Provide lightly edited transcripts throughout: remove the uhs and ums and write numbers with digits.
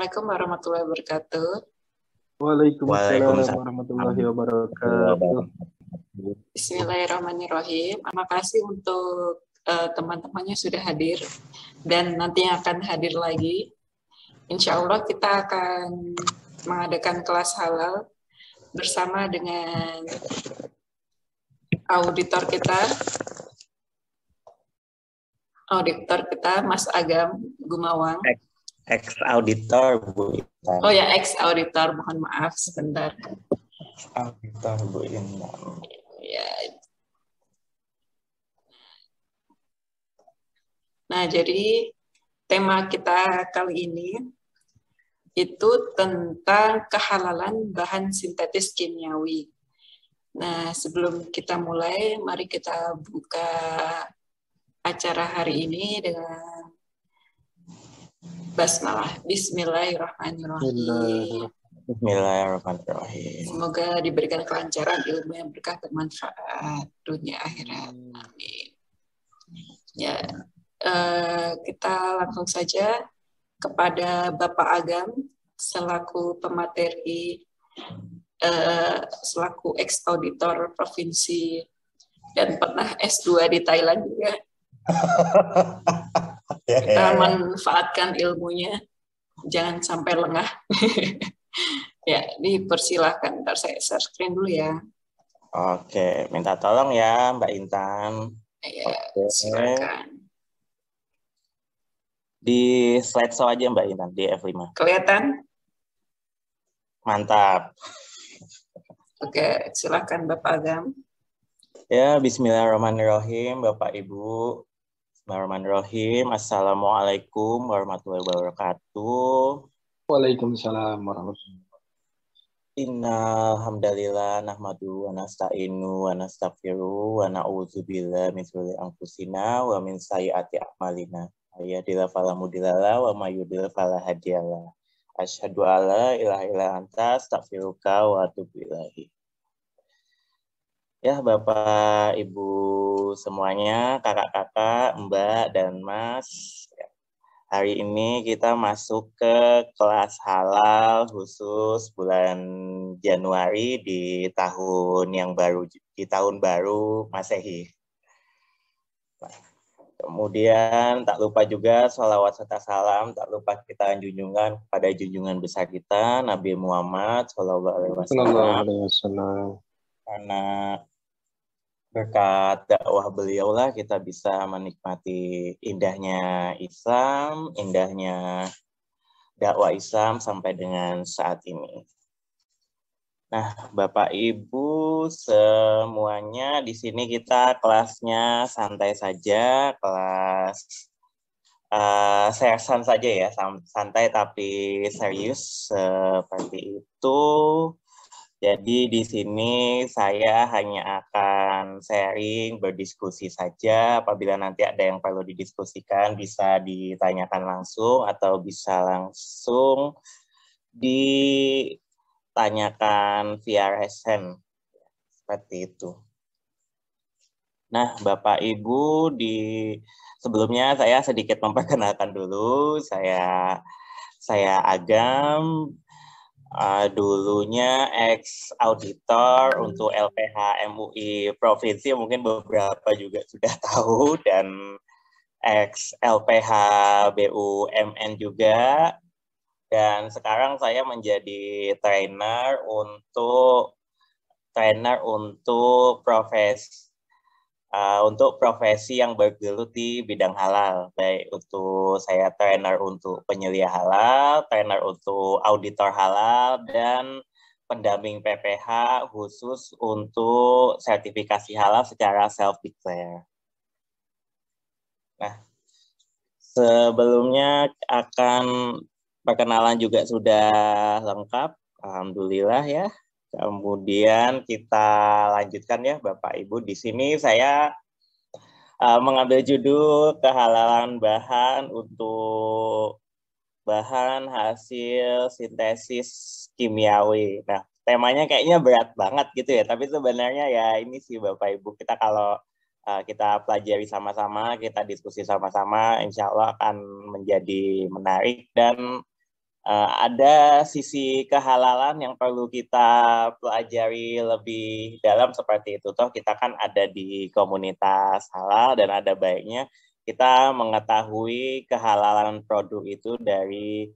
Assalamualaikum warahmatullahi wabarakatuh. Waalaikumsalam warahmatullahi wabarakatuh. Bismillahirrahmanirrahim. Terima kasih untuk teman-temannya sudah hadir dan nanti akan hadir lagi. Insya Allah kita akan mengadakan kelas halal bersama dengan auditor kita Mas Agam Gumawang. Ex-auditor, Bu Intan. Oh ya, ex-auditor, mohon maaf sebentar. Auditor, Bu Intan. Ya. Nah, jadi tema kita kali ini itu tentang kehalalan bahan sintetis kimiawi. Nah, sebelum kita mulai, mari kita buka acara hari ini dengan basmalah. Bismillahirrahmanirrahim. Bismillahirrahmanirrahim. Semoga diberikan kelancaran, ilmu yang berkah bermanfaat dunia akhirat. Amin. Ya, kita langsung saja kepada Bapak Agam selaku pemateri, selaku ex-auditor provinsi dan pernah S2 di Thailand juga. Kita manfaatkan ilmunya, jangan sampai lengah. Ya, dipersilahkan. Ntar saya share screen dulu ya. Oke, minta tolong ya Mbak Intan. Ya, silakan. Di slideshow aja Mbak Intan, di F5. Kelihatan? Mantap. Oke, silakan Bapak Agam. Ya, bismillahirrahmanirrahim, Bapak Ibu. Bismillahirrahmanirrahim. Assalamualaikum warahmatullahi wabarakatuh. Waalaikumsalam warahmatullahi wabarakatuh. Innal hamdalillah nahmadu wa nasta'inu wa nastaghfiru wa na'udzu billahi min syururi anfusina wa min sayyiati a'malina. Yahdihillahu fala mudhillalah wa may yudhlil fala hadiyalah. Asyhadu alla ilaha illa anta astaghfiruka wa atubu ilaihi. Ya, Bapak, Ibu semuanya, kakak-kakak, Mbak, dan Mas. Hari ini kita masuk ke kelas halal khusus bulan Januari di tahun baru Masehi. Kemudian tak lupa juga sholawat serta salam, tak lupa kita junjungan kepada junjungan besar kita, Nabi Muhammad SAW. Karena berkat dakwah beliau lah kita bisa menikmati indahnya Islam, indahnya dakwah Islam sampai dengan saat ini. Nah, Bapak Ibu semuanya, di sini kita kelasnya santai saja, kelas sersan saja ya, santai tapi serius seperti itu. Jadi di sini saya hanya akan sharing, berdiskusi saja. Apabila nanti ada yang perlu didiskusikan, bisa ditanyakan langsung atau bisa langsung ditanyakan via raise hand. Seperti itu. Nah, Bapak Ibu, sebelumnya saya sedikit memperkenalkan dulu. Saya Agam. Dulunya ex-auditor untuk LPH MUI Provinsi, mungkin beberapa juga sudah tahu, dan ex-LPH BUMN juga. Dan sekarang saya menjadi trainer untuk profesi yang bergelut di bidang halal, baik untuk saya trainer untuk penyelia halal, trainer untuk auditor halal, dan pendamping PPH khusus untuk sertifikasi halal secara self-declare. Nah, sebelumnya akan perkenalan juga sudah lengkap, alhamdulillah ya. Kemudian kita lanjutkan ya Bapak Ibu. Di sini saya mengambil judul kehalalan bahan untuk bahan hasil sintesis kimiawi. Nah, temanya kayaknya berat banget gitu ya. Tapi sebenarnya ya ini sih Bapak Ibu, kita kalau kita pelajari sama-sama, kita diskusi sama-sama, insya Allah akan menjadi menarik dan ada sisi kehalalan yang perlu kita pelajari lebih dalam seperti itu. Toh kita kan ada di komunitas halal dan ada baiknya kita mengetahui kehalalan produk itu dari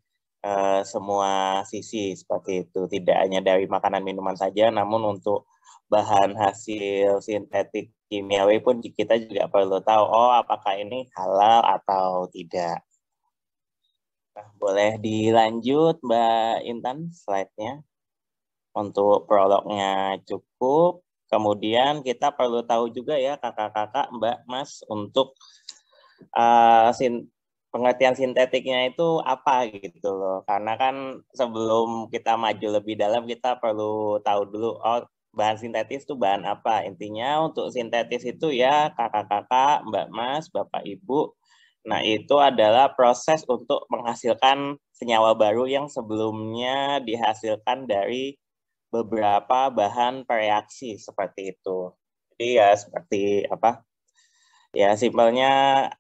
semua sisi seperti itu. Tidak hanya dari makanan minuman saja, namun untuk bahan hasil sintetik kimiawi pun kita juga perlu tahu, oh apakah ini halal atau tidak. Nah, boleh dilanjut Mbak Intan slide-nya. Untuk prolognya cukup. Kemudian kita perlu tahu juga ya kakak-kakak, Mbak, Mas, untuk pengertian sintetiknya itu apa gitu loh. Karena kan sebelum kita maju lebih dalam kita perlu tahu dulu, oh bahan sintetis itu bahan apa. Intinya untuk sintetis itu ya kakak-kakak, Mbak, Mas, Bapak, Ibu, nah, itu adalah proses untuk menghasilkan senyawa baru yang sebelumnya dihasilkan dari beberapa bahan pereaksi seperti itu. Jadi ya seperti apa? Ya simpelnya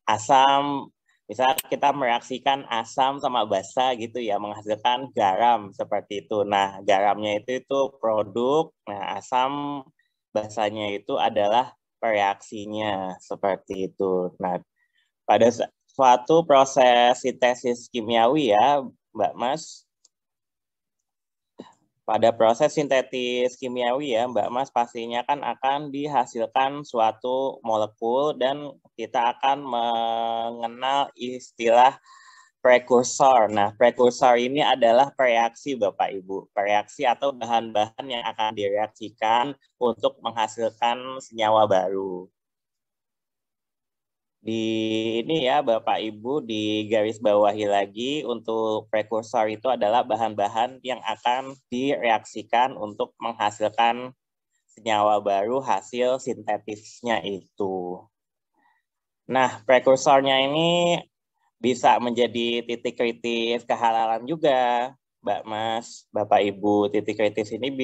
asam, misal kita mereaksikan asam sama basa gitu ya, menghasilkan garam seperti itu. Nah, garamnya itu produk, nah asam basanya itu adalah pereaksinya seperti itu. Nah, pada suatu proses sintesis kimiawi ya, Mbak Mas, pada proses sintetis kimiawi ya, Mbak Mas, pastinya kan akan dihasilkan suatu molekul dan kita akan mengenal istilah prekursor. Nah, prekursor ini adalah pereaksi Bapak Ibu, pereaksi atau bahan-bahan yang akan direaksikan untuk menghasilkan senyawa baru. Di ini ya Bapak Ibu di garis bawahi lagi, untuk prekursor itu adalah bahan-bahan yang akan direaksikan untuk menghasilkan senyawa baru hasil sintetisnya itu. Nah, prekursornya ini bisa menjadi titik kritis kehalalan juga, Mbak Mas, Bapak Ibu. Titik kritis ini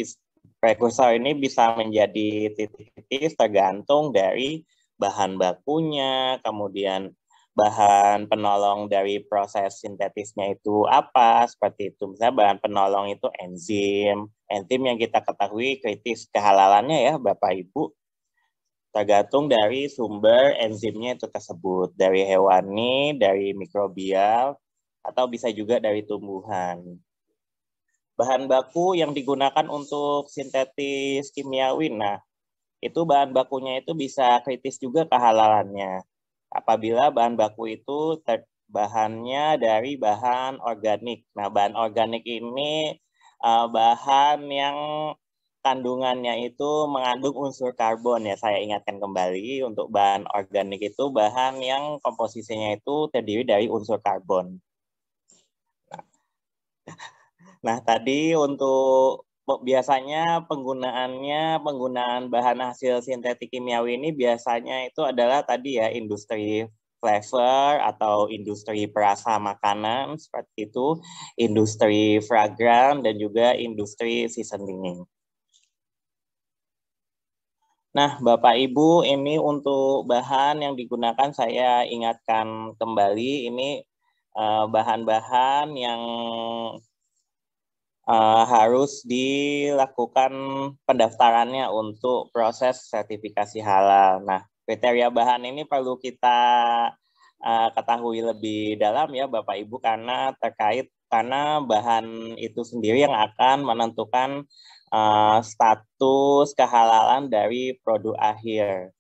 prekursor ini bisa menjadi titik kritis tergantung dari bahan bakunya, kemudian bahan penolong dari proses sintetisnya itu apa, seperti itu. Misalnya bahan penolong itu enzim yang kita ketahui kritis kehalalannya ya Bapak Ibu, tergantung dari sumber enzimnya itu tersebut, dari hewani, dari mikrobial, atau bisa juga dari tumbuhan. Bahan baku yang digunakan untuk sintetis kimiawi, nah itu bahan bakunya itu bisa kritis juga kehalalannya. Apabila bahan baku itu bahannya dari bahan organik. Nah, bahan organik ini bahan yang kandungannya itu mengandung unsur karbon ya. Saya ingatkan kembali, untuk bahan organik itu bahan yang komposisinya itu terdiri dari unsur karbon. Nah, tadi untuk biasanya penggunaan bahan hasil sintetik kimiawi ini biasanya itu adalah tadi ya industri flavor atau industri perasa makanan seperti itu, industri fragrant dan juga industri seasoning. Nah, Bapak Ibu, ini untuk bahan yang digunakan saya ingatkan kembali, ini bahan-bahan yang harus dilakukan pendaftarannya untuk proses sertifikasi halal. Nah, kriteria bahan ini perlu kita ketahui lebih dalam ya Bapak Ibu, karena bahan itu sendiri yang akan menentukan status kehalalan dari produk akhir.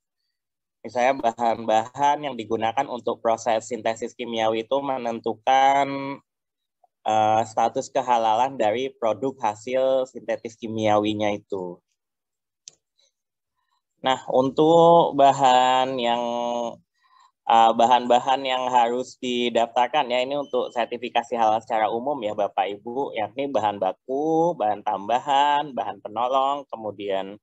Misalnya bahan-bahan yang digunakan untuk proses sintesis kimiawi itu menentukan status kehalalan dari produk hasil sintetis kimiawinya itu. Nah, untuk bahan-bahan yang harus didaftarkan ya, ini untuk sertifikasi halal secara umum ya Bapak Ibu, yakni bahan baku, bahan tambahan, bahan penolong, kemudian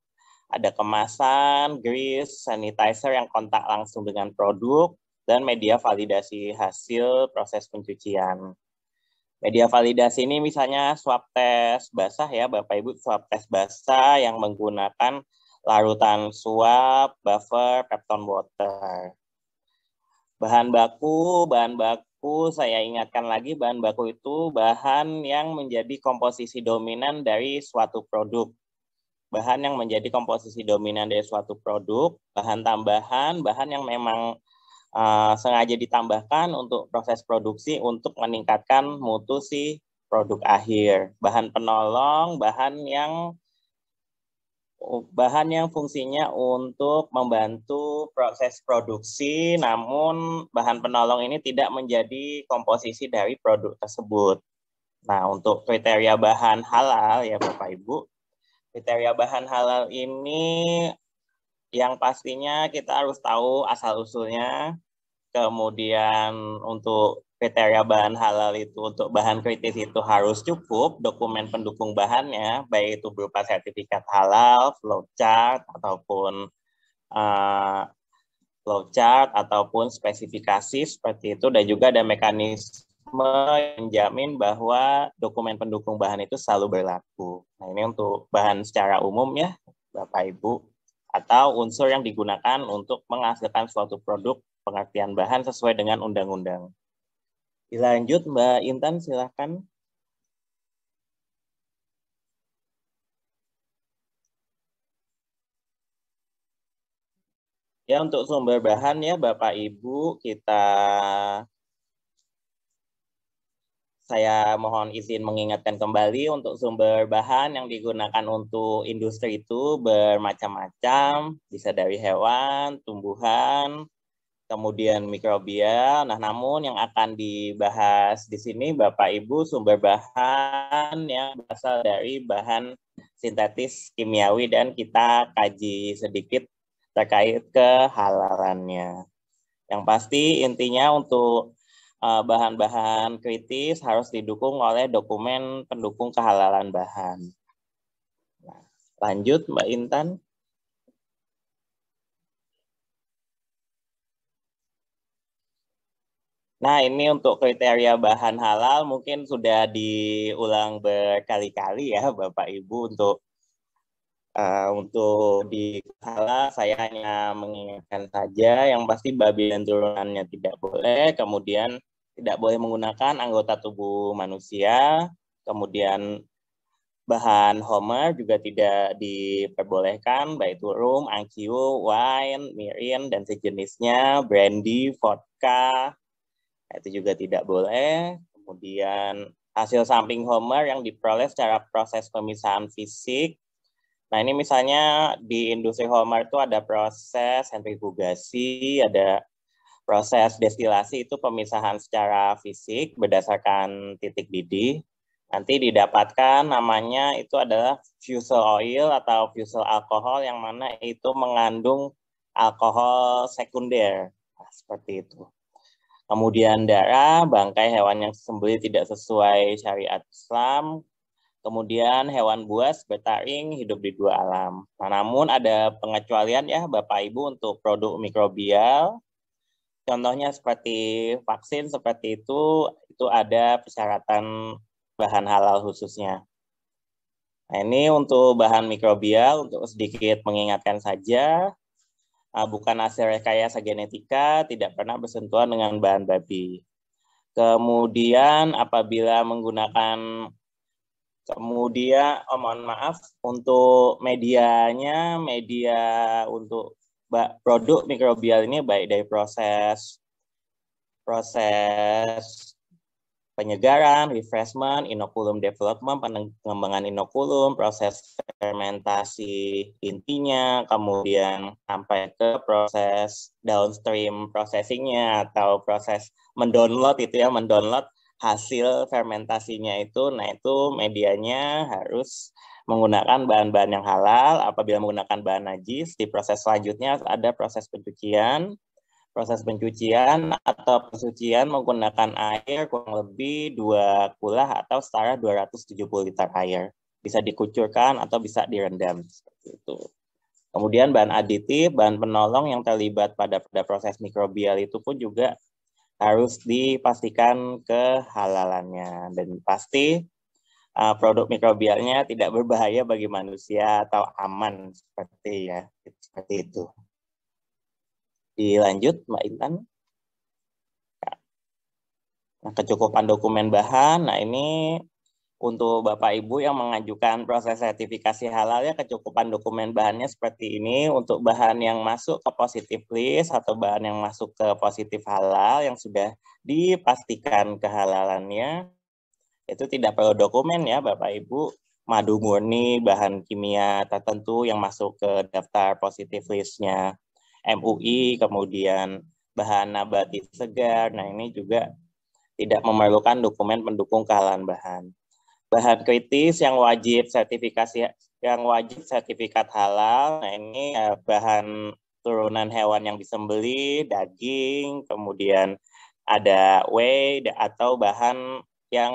ada kemasan, grease, sanitizer yang kontak langsung dengan produk, dan media validasi hasil proses pencucian. Media validasi ini misalnya swab tes basah ya Bapak Ibu, swab tes basah yang menggunakan larutan suap, buffer, peptone water. Bahan baku baku, saya ingatkan lagi bahan baku itu bahan yang menjadi komposisi dominan dari suatu produk. Bahan yang menjadi komposisi dominan dari suatu produk, bahan tambahan, bahan yang memang sengaja ditambahkan untuk proses produksi untuk meningkatkan mutu si produk akhir. Bahan penolong, bahan yang fungsinya untuk membantu proses produksi, namun bahan penolong ini tidak menjadi komposisi dari produk tersebut. Nah, untuk kriteria bahan halal ya Bapak Ibu, kriteria bahan halal ini yang pastinya kita harus tahu asal-usulnya. Kemudian untuk kriteria bahan halal itu untuk bahan kritis itu harus cukup dokumen pendukung bahannya, baik itu berupa sertifikat halal, flowchart ataupun spesifikasi seperti itu, dan juga ada mekanisme yang menjamin bahwa dokumen pendukung bahan itu selalu berlaku. Nah, ini untuk bahan secara umum ya, Bapak Ibu, atau unsur yang digunakan untuk menghasilkan suatu produk, pengertian bahan sesuai dengan undang-undang. Dilanjut, Mbak Intan, silakan. Ya, untuk sumber bahan ya, Bapak Ibu, saya mohon izin mengingatkan kembali untuk sumber bahan yang digunakan untuk industri itu bermacam-macam, bisa dari hewan, tumbuhan, kemudian mikrobial. Nah, namun yang akan dibahas di sini Bapak Ibu sumber bahan yang berasal dari bahan sintetis kimiawi, dan kita kaji sedikit terkait kehalalannya. Yang pasti intinya untuk bahan-bahan kritis harus didukung oleh dokumen pendukung kehalalan bahan. Nah, lanjut Mbak Intan. Nah, ini untuk kriteria bahan halal mungkin sudah diulang berkali-kali ya Bapak Ibu. Untuk di halal saya hanya mengingatkan saja, yang pasti babi dan turunannya tidak boleh, kemudian tidak boleh menggunakan anggota tubuh manusia, kemudian bahan homer juga tidak diperbolehkan, baik itu rum, angkiu, wine, mirin, dan sejenisnya, brandy, vodka, itu juga tidak boleh. Kemudian hasil samping homer yang diperoleh secara proses pemisahan fisik. Nah, ini misalnya di industri homer itu ada proses sentrifugasi, ada proses destilasi, itu pemisahan secara fisik berdasarkan titik didih. Nanti didapatkan namanya itu adalah fusel oil atau fusel alkohol, yang mana itu mengandung alkohol sekunder. Nah, seperti itu. Kemudian darah, bangkai hewan yang disembelih tidak sesuai syariat Islam. Kemudian hewan buas bertaring hidup di dua alam. Nah, namun ada pengecualian ya Bapak Ibu untuk produk mikrobial. Contohnya seperti vaksin seperti itu ada persyaratan bahan halal khususnya. Nah, ini untuk bahan mikrobial, untuk sedikit mengingatkan saja, bukan hasil rekayasa genetika, tidak pernah bersentuhan dengan bahan babi. Kemudian apabila menggunakan mohon maaf, untuk medianya, media untuk produk mikrobial ini baik dari proses penyegaran, refreshment, inokulum development, pengembangan inokulum, proses fermentasi intinya, kemudian sampai ke proses downstream processing-nya atau proses mendownload hasil fermentasinya itu. Nah, itu medianya harus menggunakan bahan-bahan yang halal. Apabila menggunakan bahan najis, di proses selanjutnya ada proses pencucian atau pensucian menggunakan air kurang lebih 2 kulah atau setara 270 liter air. Bisa dikucurkan atau bisa direndam seperti itu. Kemudian bahan aditif, bahan penolong yang terlibat pada proses mikrobial itu pun juga harus dipastikan kehalalannya, dan pasti produk mikrobialnya tidak berbahaya bagi manusia atau aman seperti itu. Dilanjut Mbak Intan. Nah, kecukupan dokumen bahan, nah ini untuk Bapak Ibu yang mengajukan proses sertifikasi halal ya, kecukupan dokumen bahannya seperti ini. Untuk bahan yang masuk ke positive list atau bahan yang masuk ke positif halal yang sudah dipastikan kehalalannya, itu tidak perlu dokumen ya Bapak Ibu. Madu murni, bahan kimia tertentu yang masuk ke daftar positive list-nya MUI, kemudian bahan nabati segar, nah ini juga tidak memerlukan dokumen pendukung kehalalan bahan. Bahan kritis yang wajib sertifikat halal, nah ini bahan turunan hewan yang disembelih, daging, kemudian ada whey atau bahan yang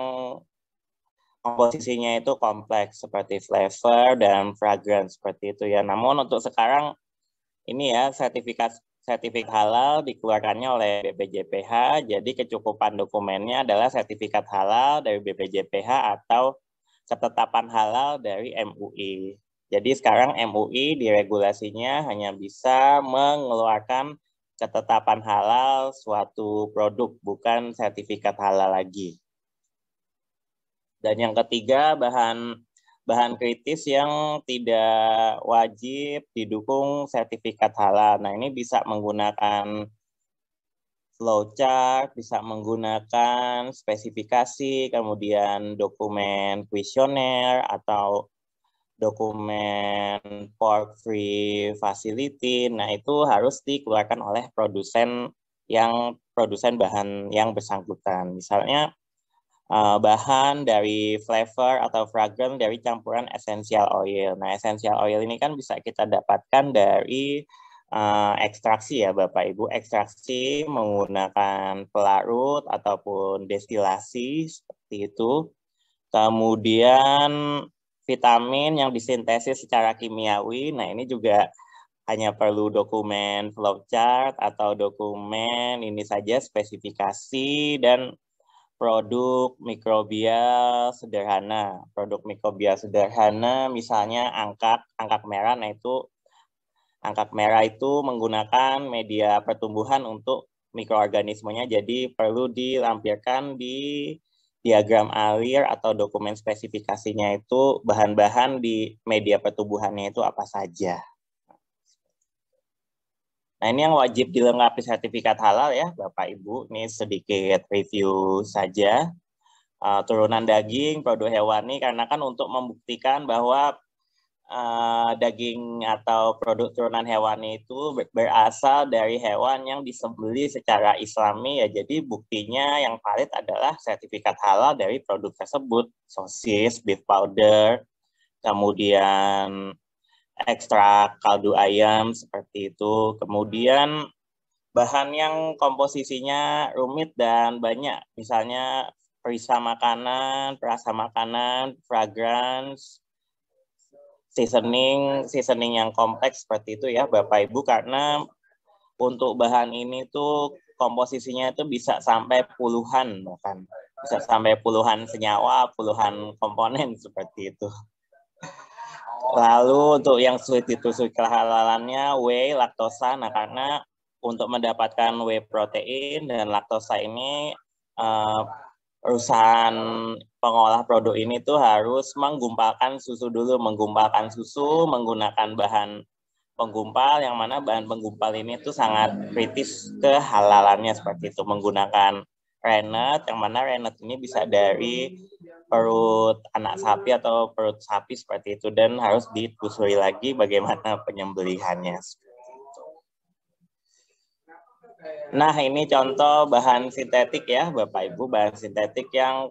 komposisinya itu kompleks seperti flavor dan fragrance seperti itu ya. Namun untuk sekarang ini ya sertifikat halal dikeluarkannya oleh BPJPH, jadi kecukupan dokumennya adalah sertifikat halal dari BPJPH atau ketetapan halal dari MUI. Jadi sekarang MUI di regulasinya hanya bisa mengeluarkan ketetapan halal suatu produk, bukan sertifikat halal lagi. Dan yang ketiga, bahan kritis yang tidak wajib didukung sertifikat halal. Nah, ini bisa menggunakan flowchart, bisa menggunakan spesifikasi, kemudian dokumen kuesioner atau dokumen pork free facility. Nah, itu harus dikeluarkan oleh produsen bahan yang bersangkutan. Misalnya bahan dari flavor atau fragrance dari campuran essential oil. Nah, essential oil ini kan bisa kita dapatkan dari ekstraksi ya Bapak Ibu. Ekstraksi menggunakan pelarut ataupun destilasi seperti itu. Kemudian vitamin yang disintesis secara kimiawi. Nah, ini juga hanya perlu dokumen flowchart atau dokumen ini saja spesifikasi dan produk mikrobial sederhana. Produk mikrobial sederhana misalnya angkat merah, nah itu angkat merah itu menggunakan media pertumbuhan untuk mikroorganismenya, jadi perlu dilampirkan di diagram alir atau dokumen spesifikasinya itu bahan-bahan di media pertumbuhannya itu apa saja. Nah, ini yang wajib dilengkapi sertifikat halal ya, Bapak Ibu. Ini sedikit review saja. Turunan daging, produk hewani, karena kan untuk membuktikan bahwa daging atau produk turunan hewani itu berasal dari hewan yang disembelih secara Islami ya. Jadi buktinya yang valid adalah sertifikat halal dari produk tersebut. Sosis, beef powder, kemudian ekstrak kaldu ayam seperti itu. Kemudian bahan yang komposisinya rumit dan banyak, misalnya perasa makanan, fragrance, seasoning yang kompleks seperti itu ya Bapak Ibu, karena untuk bahan ini tuh komposisinya itu bisa sampai puluhan, bahkan bisa sampai puluhan senyawa, puluhan komponen seperti itu. Lalu untuk yang sulit kehalalannya whey, laktosa. Nah, karena untuk mendapatkan whey protein dan laktosa ini perusahaan pengolah produk ini tuh harus menggumpalkan susu dulu, menggumpalkan susu menggunakan bahan penggumpal, yang mana bahan penggumpal ini tuh sangat kritis kehalalannya seperti itu, menggunakan rennet, yang mana rennet ini bisa dari perut anak sapi atau perut sapi seperti itu, dan harus ditelusuri lagi bagaimana penyembelihannya. Nah, ini contoh bahan sintetik ya Bapak Ibu, bahan sintetik yang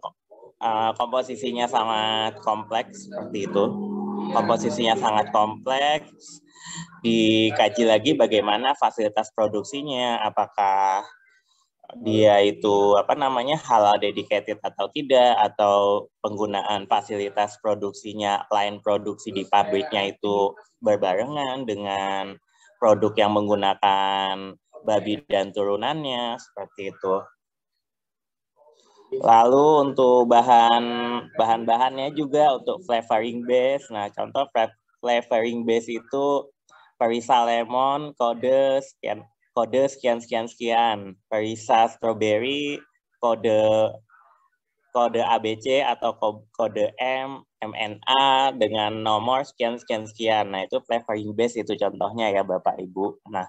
komposisinya sangat kompleks seperti itu. Komposisinya sangat kompleks, dikaji lagi bagaimana fasilitas produksinya, apakah dia itu halal dedicated atau tidak, atau penggunaan fasilitas produksinya, line produksi di pabriknya itu berbarengan dengan produk yang menggunakan babi dan turunannya seperti itu. Lalu untuk bahan-bahannya juga untuk flavoring base. Nah, contoh flavoring base itu perisa lemon kode sekian. Perisa strawberry kode ABC atau kode MNA dengan nomor sekian. Nah, itu flavoring base itu contohnya ya Bapak Ibu. Nah,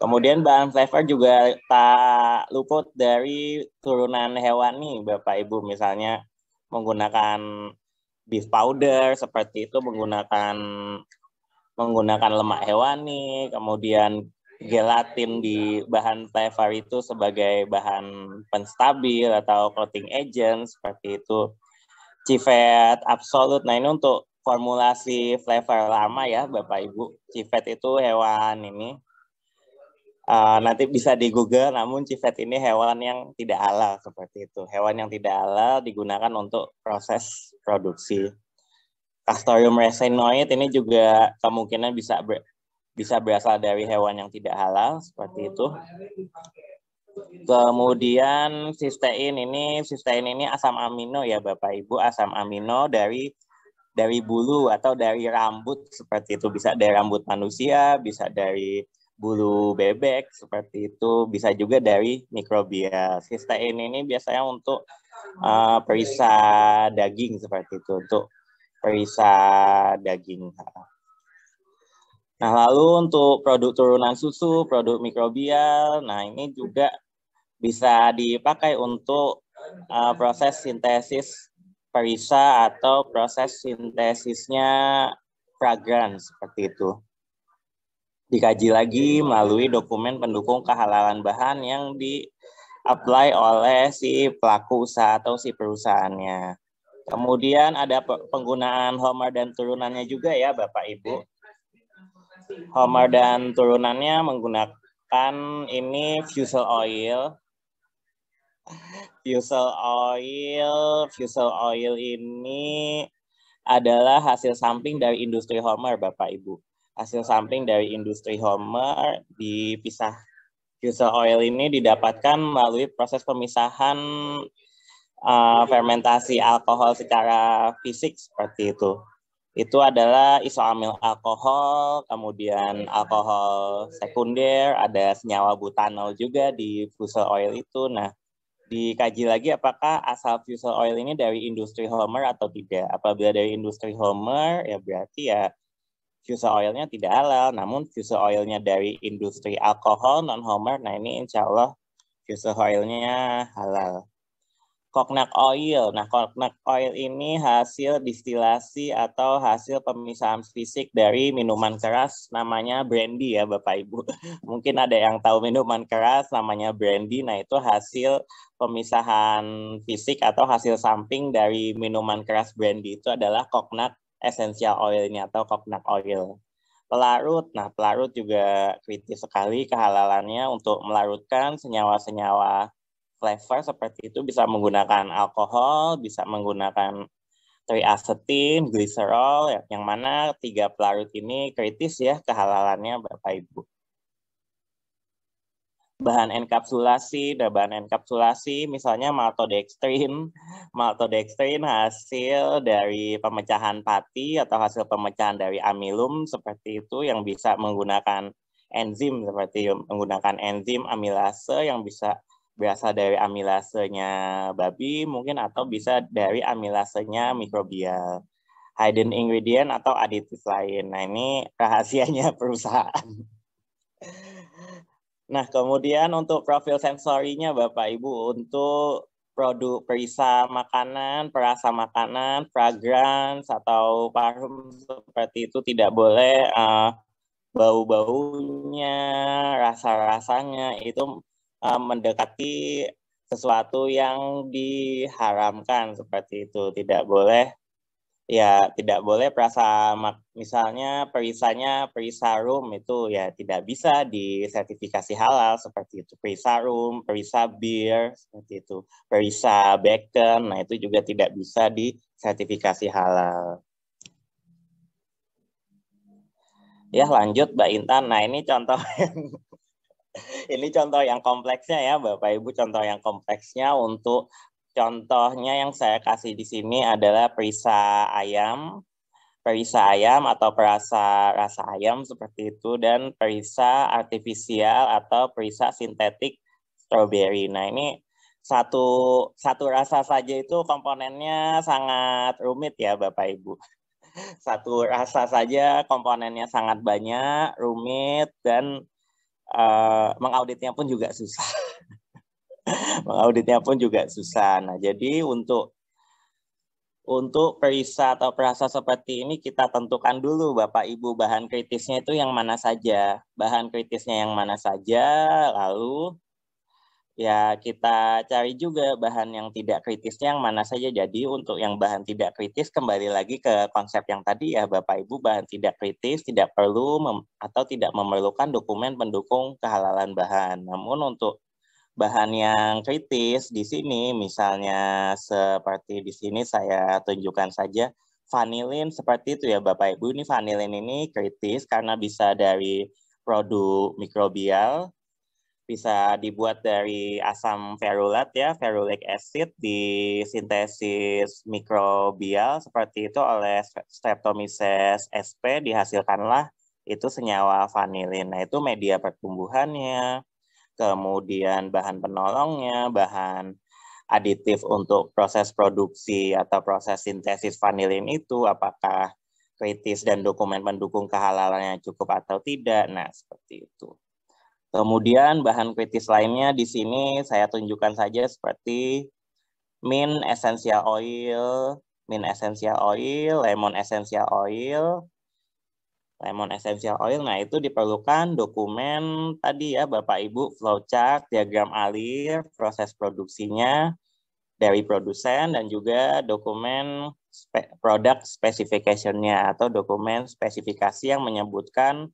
kemudian bahan flavor juga tak luput dari turunan hewani Bapak Ibu. Misalnya menggunakan beef powder seperti itu, menggunakan lemak hewani, kemudian gelatin di bahan flavor itu sebagai bahan penstabil atau coating agent seperti itu. Civet absolut. Nah, ini untuk formulasi flavor lama ya Bapak Ibu. Civet itu hewan ini nanti bisa di Google, namun civet ini hewan yang tidak halal seperti itu. Hewan yang tidak halal digunakan untuk proses produksi. Castoreum resinoid ini juga kemungkinan bisa berasal dari hewan yang tidak halal seperti itu. Kemudian cysteine ini asam amino ya Bapak Ibu, asam amino dari bulu atau dari rambut seperti itu, bisa dari rambut manusia, bisa dari bulu bebek seperti itu, bisa juga dari mikrobia. Cysteine ini biasanya untuk perisa daging seperti itu, untuk perisa daging. Nah, lalu untuk produk turunan susu, produk mikrobial, nah ini juga bisa dipakai untuk proses sintesis perisa atau proses sintesisnya fragrance seperti itu. Dikaji lagi melalui dokumen pendukung kehalalan bahan yang di-apply oleh si pelaku usaha atau si perusahaannya. Kemudian ada penggunaan Homer dan turunannya juga ya Bapak Ibu. Homer dan turunannya menggunakan ini fusel oil. Fusel oil ini adalah hasil samping dari industri Homer Bapak Ibu. Hasil samping dari industri Homer dipisah. Fusel oil ini didapatkan melalui proses pemisahan fermentasi alkohol secara fisik seperti itu. Itu adalah isoamil alkohol, kemudian alkohol sekunder, ada senyawa butanol juga di fusel oil itu. Nah, dikaji lagi apakah asal fusel oil ini dari industri Homer atau tidak. Apabila dari industri Homer, ya berarti ya fusel oilnya tidak halal. Namun fusel oilnya dari industri alkohol non-Homer, nah ini insya Allah fusel oilnya halal. Coconut oil. Nah, coconut oil ini hasil distilasi atau hasil pemisahan fisik dari minuman keras namanya brandy ya Bapak Ibu. Mungkin ada yang tahu minuman keras namanya brandy. Nah, itu hasil pemisahan fisik atau hasil samping dari minuman keras brandy itu adalah coconut essential oil-nya atau coconut oil. Pelarut. Nah, pelarut juga kritis sekali kehalalannya untuk melarutkan senyawa-senyawa flavor seperti itu, bisa menggunakan alkohol, bisa menggunakan triacetin, gliserol, yang mana 3 pelarut ini kritis ya kehalalannya Bapak Ibu. Bahan enkapsulasi, misalnya maltodextrin. Maltodextrin hasil dari pemecahan pati atau hasil pemecahan dari amilum seperti itu yang bisa menggunakan enzim seperti menggunakan enzim amilase yang bisa berasal dari amilasenya babi mungkin atau bisa dari amilasenya mikrobial. Hidden ingredient atau aditif lain. Nah, ini rahasianya perusahaan. Nah, kemudian untuk profil sensorinya Bapak Ibu, untuk produk perisa makanan, perasa makanan, fragrance atau parfum seperti itu tidak boleh bau-baunya, rasa-rasanya itu mendekati sesuatu yang diharamkan seperti itu. Tidak boleh misalnya perisa rum itu ya tidak bisa disertifikasi halal seperti itu. Perisa rum, perisa bir seperti itu. Perisa bacon, nah itu juga tidak bisa disertifikasi halal. Ya, lanjut Mbak Intan. Nah, ini contoh yang kompleksnya ya Bapak Ibu, contoh yang kompleksnya. Untuk contohnya yang saya kasih di sini adalah perisa ayam atau perasa rasa ayam seperti itu, dan perisa artifisial atau perisa sintetik strawberry. Nah, ini satu rasa saja itu komponennya sangat rumit ya Bapak Ibu. Satu rasa saja komponennya sangat banyak, rumit, dan mengauditnya pun juga susah. Mengauditnya pun juga susah. Nah, jadi untuk perisa atau perasa seperti ini kita tentukan dulu Bapak Ibu bahan kritisnya itu yang mana saja. Bahan kritisnya yang mana saja, lalu ya kita cari juga bahan yang tidak kritisnya yang mana saja. Jadi untuk yang bahan tidak kritis kembali lagi ke konsep yang tadi ya Bapak Ibu, bahan tidak kritis tidak perlu atau tidak memerlukan dokumen pendukung kehalalan bahan. Namun untuk bahan yang kritis di sini misalnya seperti di sini saya tunjukkan saja vanilin seperti itu ya Bapak Ibu. Ini vanilin ini kritis karena bisa dari produk mikrobial, bisa dibuat dari asam ferulat ya, ferulic acid disintesis mikrobial seperti itu oleh Streptomyces sp, dihasilkanlah itu senyawa vanilin. Nah, itu media pertumbuhannya, kemudian bahan penolongnya, bahan aditif untuk proses produksi atau proses sintesis vanilin itu apakah kritis dan dokumen pendukung kehalalannya cukup atau tidak. Nah, seperti itu. Kemudian bahan kritis lainnya di sini saya tunjukkan saja seperti mint essential oil, lemon essential oil. Nah itu diperlukan dokumen tadi ya Bapak Ibu, flowchart, diagram alir, proses produksinya dari produsen, dan juga dokumen product specification-nya atau dokumen spesifikasi yang menyebutkan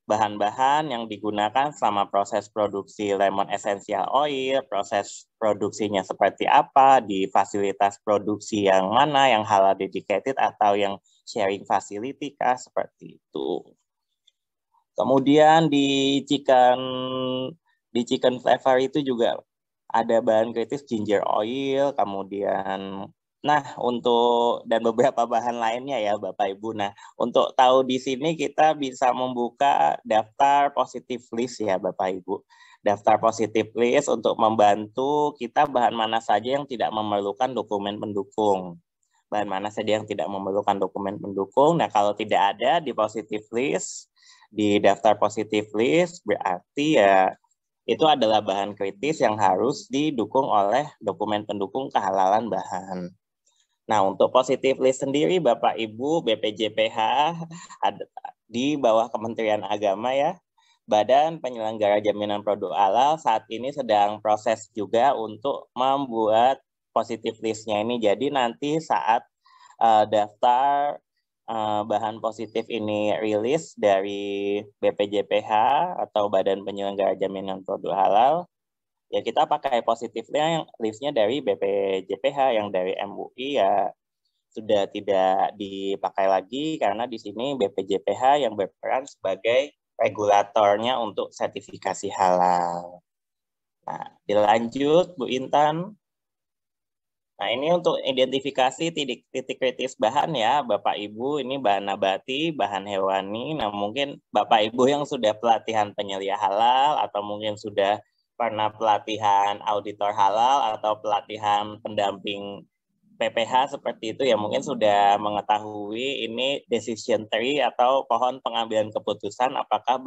bahan-bahan yang digunakan selama proses produksi lemon essential oil, proses produksinya seperti apa, di fasilitas produksi yang mana, yang halal dedicated atau yang sharing facility kah, seperti itu. Kemudian di chicken flavor itu juga ada bahan kritis ginger oil, kemudian dan beberapa bahan lainnya ya Bapak Ibu. Nah, untuk tahu di sini kita bisa membuka daftar positive list ya Bapak Ibu. Daftar positive list untuk membantu kita bahan mana saja yang tidak memerlukan dokumen pendukung. Bahan mana saja yang tidak memerlukan dokumen pendukung. Nah, kalau tidak ada di positive list, di daftar positive list, berarti ya itu adalah bahan kritis yang harus didukung oleh dokumen pendukung kehalalan bahan. Nah, untuk positive list sendiri, Bapak Ibu, BPJPH ada di bawah Kementerian Agama ya, Badan Penyelenggara Jaminan Produk Halal saat ini sedang proses juga untuk membuat positive list-nya ini. Jadi nanti saat daftar bahan positif ini rilis dari BPJPH atau Badan Penyelenggara Jaminan Produk Halal, ya kita pakai positifnya yang listnya dari BPJPH, yang dari MUI ya sudah tidak dipakai lagi karena di sini BPJPH yang berperan sebagai regulatornya untuk sertifikasi halal. Nah, dilanjut Bu Intan. Nah, ini untuk identifikasi titik kritis bahan ya Bapak Ibu, ini bahan nabati, bahan hewani. Nah, mungkin Bapak Ibu yang sudah pelatihan penyelia halal atau mungkin sudah pernah pelatihan auditor halal atau pelatihan pendamping PPH seperti itu ya mungkin sudah mengetahui ini decision tree atau pohon pengambilan keputusan apakah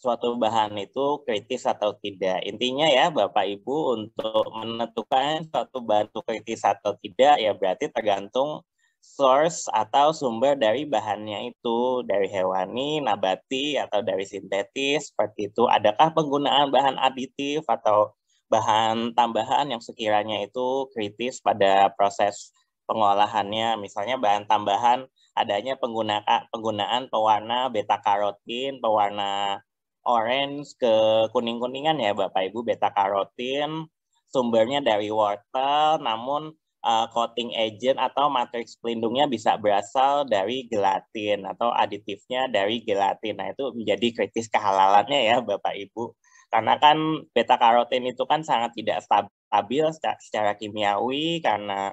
suatu bahan itu kritis atau tidak. Intinya ya Bapak Ibu untuk menentukan suatu bahan itu kritis atau tidak ya berarti tergantung source atau sumber dari bahannya itu, dari hewani, nabati, atau dari sintetis, seperti itu. Adakah penggunaan bahan aditif atau bahan tambahan yang sekiranya itu kritis pada proses pengolahannya, misalnya bahan tambahan adanya penggunaan pewarna beta-karotin, pewarna orange ke kuning-kuningan ya Bapak Ibu, beta-karotin, sumbernya dari wortel, namun coating agent atau matriks pelindungnya bisa berasal dari gelatin atau aditifnya dari gelatin. Nah, itu menjadi kritis kehalalannya ya Bapak Ibu. Karena kan beta-karotin itu kan sangat tidak stabil secara kimiawi karena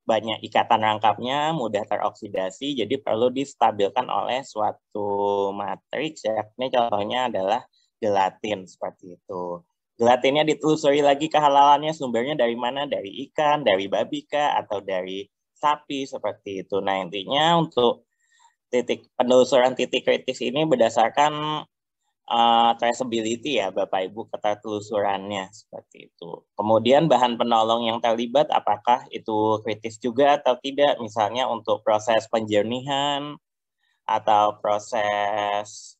banyak ikatan rangkapnya, mudah teroksidasi, jadi perlu distabilkan oleh suatu matriks, ya. Ini contohnya adalah gelatin, seperti itu. Gelatinnya ditelusuri lagi kehalalannya, sumbernya dari mana, dari ikan, dari babi kah, atau dari sapi, seperti itu. Nah, intinya untuk penelusuran titik kritis ini berdasarkan traceability ya Bapak Ibu, ketertelusurannya seperti itu. Kemudian bahan penolong yang terlibat apakah itu kritis juga atau tidak, misalnya untuk proses penjernihan atau proses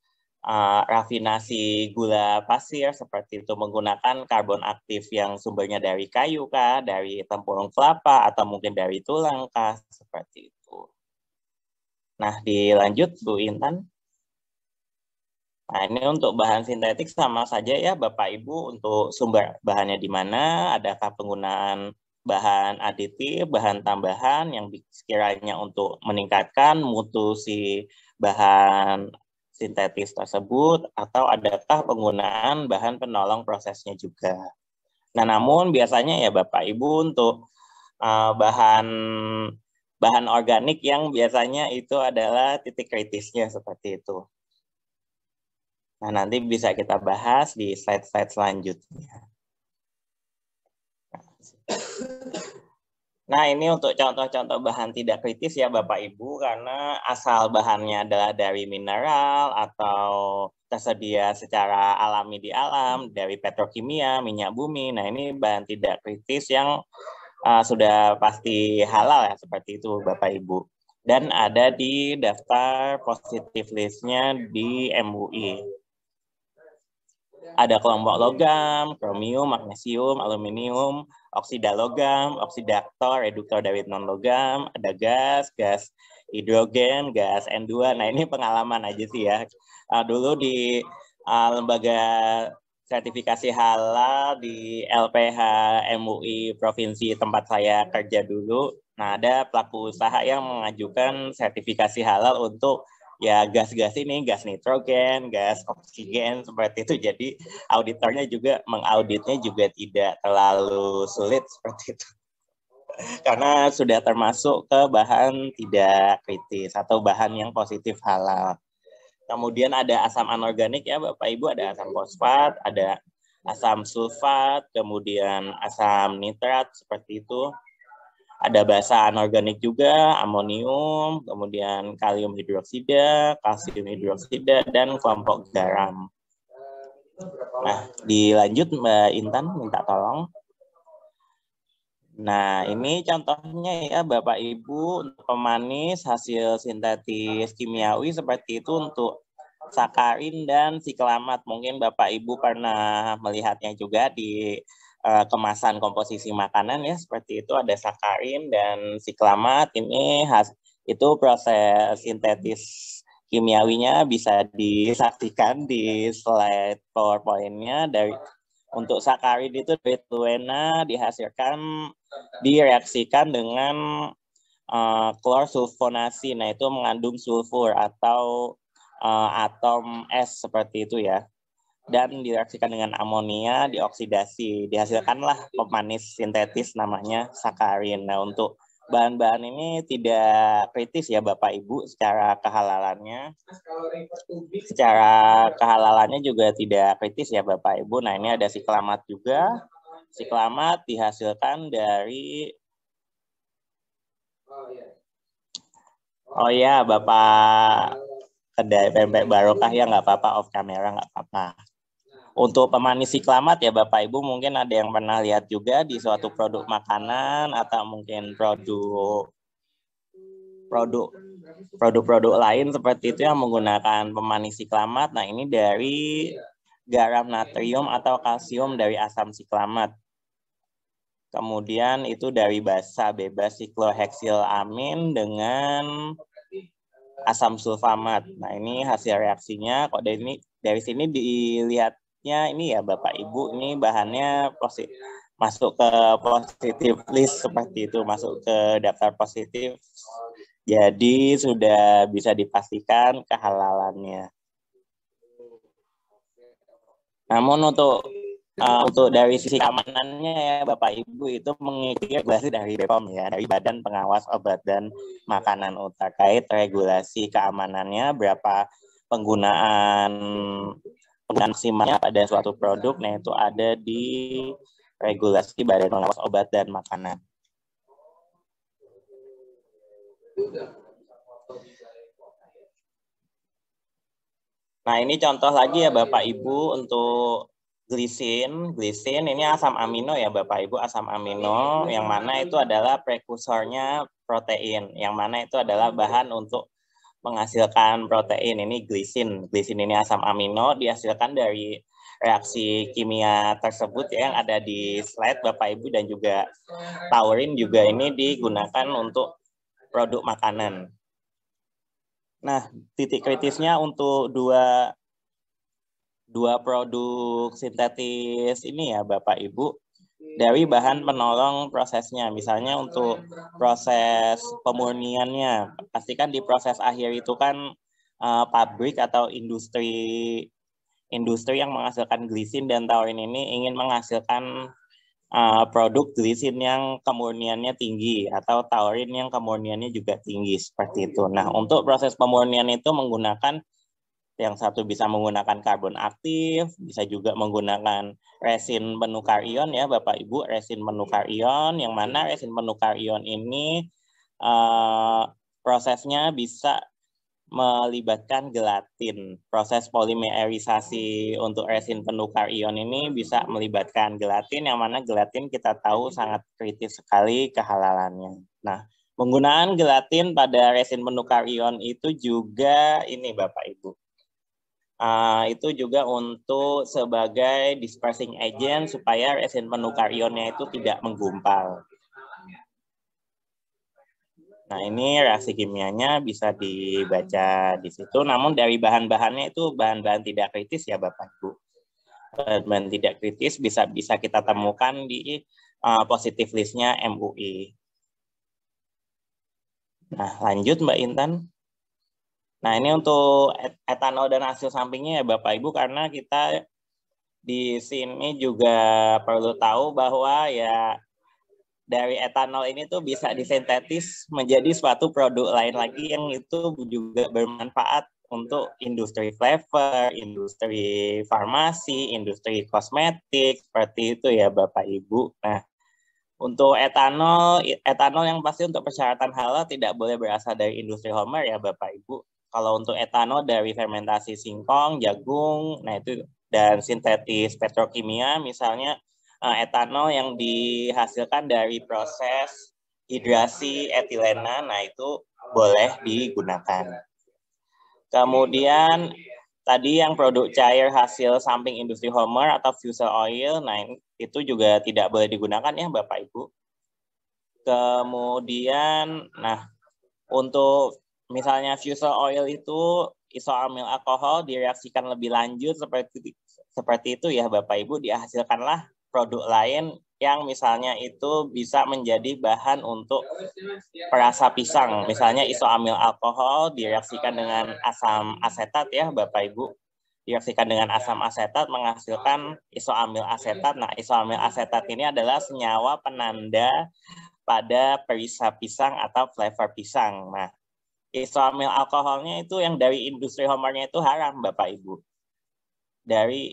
rafinasi gula pasir seperti itu menggunakan karbon aktif yang sumbernya dari kayu kah, dari tempurung kelapa atau mungkin dari tulang kah, seperti itu. Nah, dilanjut Bu Intan. Nah, ini untuk bahan sintetik sama saja ya Bapak Ibu, untuk sumber bahannya di mana, adakah penggunaan bahan aditif, bahan tambahan yang sekiranya untuk meningkatkan mutu si bahan sintetis tersebut, atau adakah penggunaan bahan penolong prosesnya juga. Nah, namun biasanya ya Bapak Ibu untuk bahan organik yang biasanya itu adalah titik kritisnya seperti itu. Nah, nanti bisa kita bahas di slide-slide selanjutnya. Nah, ini untuk contoh-contoh bahan tidak kritis ya Bapak Ibu, karena asal bahannya adalah dari mineral atau tersedia secara alami di alam, dari petrokimia, minyak bumi. Nah, ini bahan tidak kritis yang sudah pasti halal ya, seperti itu Bapak Ibu. Dan ada di daftar positive list-nya di MUI. Ada kelompok logam, kromium, magnesium, aluminium, oksida logam, oksidator, reduktor dari non-logam, ada gas hidrogen, gas N2. Nah, ini pengalaman aja sih ya. Dulu di lembaga sertifikasi halal di LPH MUI Provinsi tempat saya kerja dulu. Nah, ada pelaku usaha yang mengajukan sertifikasi halal untuk ya gas-gas ini, gas nitrogen, gas oksigen, seperti itu. Jadi auditornya juga mengauditnya juga tidak terlalu sulit seperti itu. Karena sudah termasuk ke bahan tidak kritis atau bahan yang positif halal. Kemudian ada asam anorganik ya Bapak Ibu, ada asam fosfat, ada asam sulfat, kemudian asam nitrat seperti itu. Ada basa anorganik juga, amonium, kemudian kalium hidroksida, kalsium hidroksida, dan kelompok garam. Nah, dilanjut Mbak Intan, minta tolong. Nah, ini contohnya ya Bapak Ibu, untuk pemanis hasil sintetis kimiawi seperti itu untuk sakarin dan siklamat. Mungkin Bapak Ibu pernah melihatnya juga di kemasan komposisi makanan ya, seperti itu ada sakarin dan siklamat. Ini itu proses sintetis kimiawinya bisa disaksikan di slide PowerPoint-nya. Untuk sakarin itu dari toluena direaksikan dengan klorsulfonasi. Nah, itu mengandung sulfur atau atom es seperti itu ya. Dan direaksikan dengan amonia, dioksidasi, dihasilkanlah pemanis sintetis namanya sakarin. Nah, untuk bahan-bahan ini tidak kritis ya Bapak Ibu secara kehalalannya. Secara kehalalannya juga tidak kritis ya Bapak Ibu. Nah, ini ada siklamat juga. Siklamat dihasilkan dari Bapak kedai pempek barokah ya, nggak apa-apa, off kamera nggak apa-apa. Untuk pemanis siklamat ya Bapak Ibu, mungkin ada yang pernah lihat juga di suatu produk makanan atau mungkin produk lain seperti itu yang menggunakan pemanis siklamat. Nah, ini dari garam natrium atau kalsium dari asam siklamat. Kemudian itu dari basa bebas sikloheksil-amin dengan asam sulfamat. Nah, ini hasil reaksinya. Kok dari sini dilihatnya ini ya Bapak Ibu, ini bahannya masuk ke positif list seperti itu, masuk ke daftar positif. Jadi sudah bisa dipastikan kehalalannya. Namun untuk dari sisi keamanannya ya Bapak Ibu, itu mengikuti regulasi dari BPOM ya, dari Badan Pengawas Obat dan Makanan terkait regulasi keamanannya, berapa penggunaan penggunaan maksimalnya pada suatu produk, nah itu ada di regulasi Badan Pengawas Obat dan Makanan. Nah, ini contoh lagi ya Bapak Ibu untuk glisin. Glisin ini asam amino ya Bapak Ibu, asam amino yang mana itu adalah prekursornya protein, yang mana itu adalah bahan untuk menghasilkan protein. Ini glisin. Glisin ini asam amino dihasilkan dari reaksi kimia tersebut ya, yang ada di slide Bapak Ibu, dan juga taurin juga ini digunakan untuk produk makanan. Nah, titik kritisnya untuk dua produk sintetis ini ya Bapak Ibu, dari bahan penolong prosesnya. Misalnya untuk proses pemurniannya, pastikan di proses akhir itu kan pabrik atau industri yang menghasilkan glisin dan taurin ini ingin menghasilkan produk glisin yang kemurniannya tinggi atau taurin yang kemurniannya juga tinggi, seperti itu. Nah, untuk proses pemurnian itu menggunakan, yang satu bisa menggunakan karbon aktif, bisa juga menggunakan resin penukar ion ya Bapak Ibu, resin penukar ion, yang mana resin penukar ion ini prosesnya bisa melibatkan gelatin. Proses polimerisasi untuk resin penukar ion ini bisa melibatkan gelatin, yang mana gelatin kita tahu sangat kritis sekali kehalalannya. Nah, penggunaan gelatin pada resin penukar ion itu juga ini Bapak Ibu. Itu juga untuk sebagai dispersing agent supaya resin penukar ionnya itu tidak menggumpal. Nah, ini reaksi kimianya bisa dibaca di situ, namun dari bahan-bahannya itu bahan-bahan tidak kritis ya Bapak Ibu. Bahan tidak kritis bisa kita temukan di positif listnya MUI. Nah, lanjut Mbak Intan. Nah, ini untuk etanol dan hasil sampingnya ya Bapak Ibu, karena kita di sini juga perlu tahu bahwa ya dari etanol ini tuh bisa disintetis menjadi suatu produk lain lagi yang itu juga bermanfaat untuk industri flavor, industri farmasi, industri kosmetik, seperti itu ya Bapak Ibu. Nah, untuk etanol yang pasti untuk persyaratan halal tidak boleh berasal dari industri homer ya Bapak Ibu. Kalau untuk etanol dari fermentasi singkong, jagung, nah itu, dan sintetis petrokimia, misalnya etanol yang dihasilkan dari proses hidrasi etilena, nah itu boleh digunakan. Kemudian tadi yang produk cair hasil samping industri homer atau fusel oil, nah itu juga tidak boleh digunakan ya Bapak Ibu. Kemudian, nah untuk misalnya fusel oil itu isoamil alkohol direaksikan lebih lanjut seperti itu ya Bapak Ibu, dihasilkanlah produk lain yang misalnya itu bisa menjadi bahan untuk perasa pisang. Misalnya isoamil alkohol direaksikan dengan asam asetat ya Bapak Ibu. Direaksikan dengan asam asetat menghasilkan isoamil asetat. Nah, isoamil asetat ini adalah senyawa penanda pada perisa pisang atau flavor pisang. Nah, isoamil alkoholnya itu yang dari industri homernya itu haram Bapak Ibu. Dari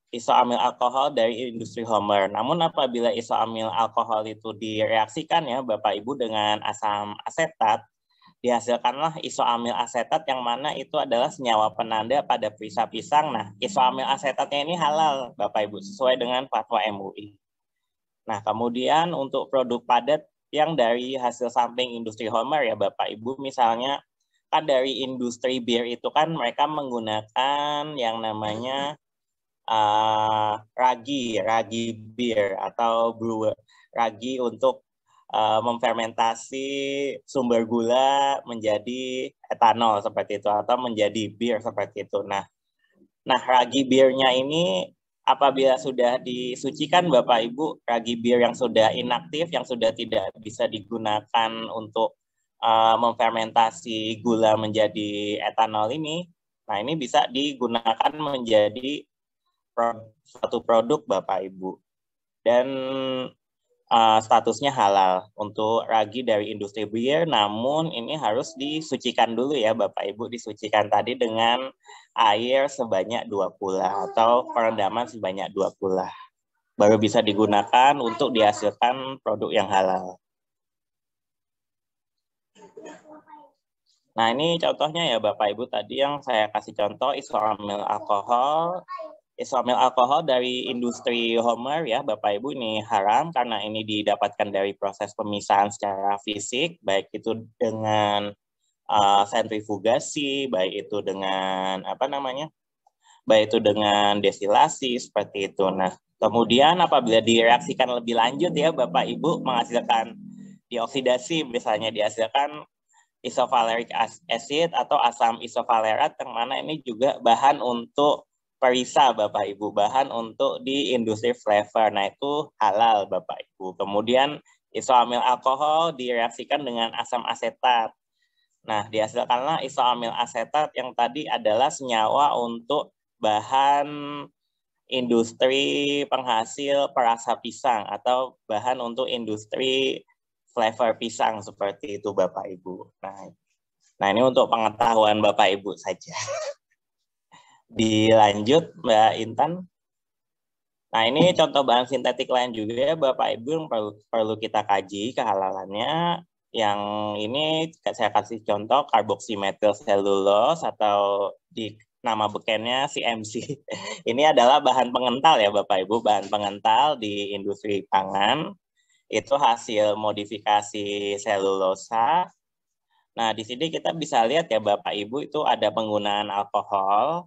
isoamil alkohol dari industri homer. Namun apabila isoamil alkohol itu direaksikan ya Bapak Ibu dengan asam asetat, dihasilkanlah isoamil asetat yang mana itu adalah senyawa penanda pada perisa pisang. Nah, isoamil asetatnya ini halal Bapak Ibu sesuai dengan fatwa MUI. Nah, kemudian untuk produk padat yang dari hasil samping industri homer ya Bapak Ibu, misalnya kan dari industri bir itu kan mereka menggunakan yang namanya ragi bir atau brewer, ragi untuk memfermentasi sumber gula menjadi etanol seperti itu atau menjadi bir seperti itu. Nah ragi birnya ini apabila sudah disucikan Bapak Ibu, ragi bir yang sudah inaktif, yang sudah tidak bisa digunakan untuk memfermentasi gula menjadi etanol ini, nah ini bisa digunakan menjadi suatu produk Bapak Ibu. Dan statusnya halal untuk ragi dari industri bir, namun ini harus disucikan dulu ya Bapak Ibu, disucikan tadi dengan air sebanyak 2 kula atau perendaman sebanyak 2 kula. Baru bisa digunakan untuk dihasilkan produk yang halal. Nah, ini contohnya ya Bapak Ibu, tadi yang saya kasih contoh isoamil alkohol. Isoamil alkohol dari industri Homer ya Bapak Ibu, ini haram karena ini didapatkan dari proses pemisahan secara fisik, baik itu dengan sentrifugasi, baik itu dengan baik itu dengan destilasi seperti itu. Nah, kemudian apabila direaksikan lebih lanjut ya Bapak Ibu, menghasilkan dioksidasi, misalnya dihasilkan isovaleric acid atau asam isovalerat, yang mana ini juga bahan untuk perisa Bapak Ibu, bahan untuk di industri flavor. Nah, itu halal Bapak Ibu. Kemudian isoamil alkohol direaksikan dengan asam asetat. Nah, dihasilkanlah isoamil asetat yang tadi adalah senyawa untuk bahan industri penghasil perasa pisang atau bahan untuk industri flavor pisang seperti itu Bapak Ibu. Nah ini untuk pengetahuan Bapak Ibu saja. Dilanjut Mbak Intan. Nah ini contoh bahan sintetik lain juga ya Bapak Ibu yang perlu kita kaji kehalalannya. Yang ini saya kasih contoh karboksimetil selulose atau di nama bekennya CMC. Ini adalah bahan pengental ya Bapak Ibu, bahan pengental di industri pangan. Itu hasil modifikasi selulosa. Nah, di sini kita bisa lihat ya Bapak Ibu, itu ada penggunaan alkohol.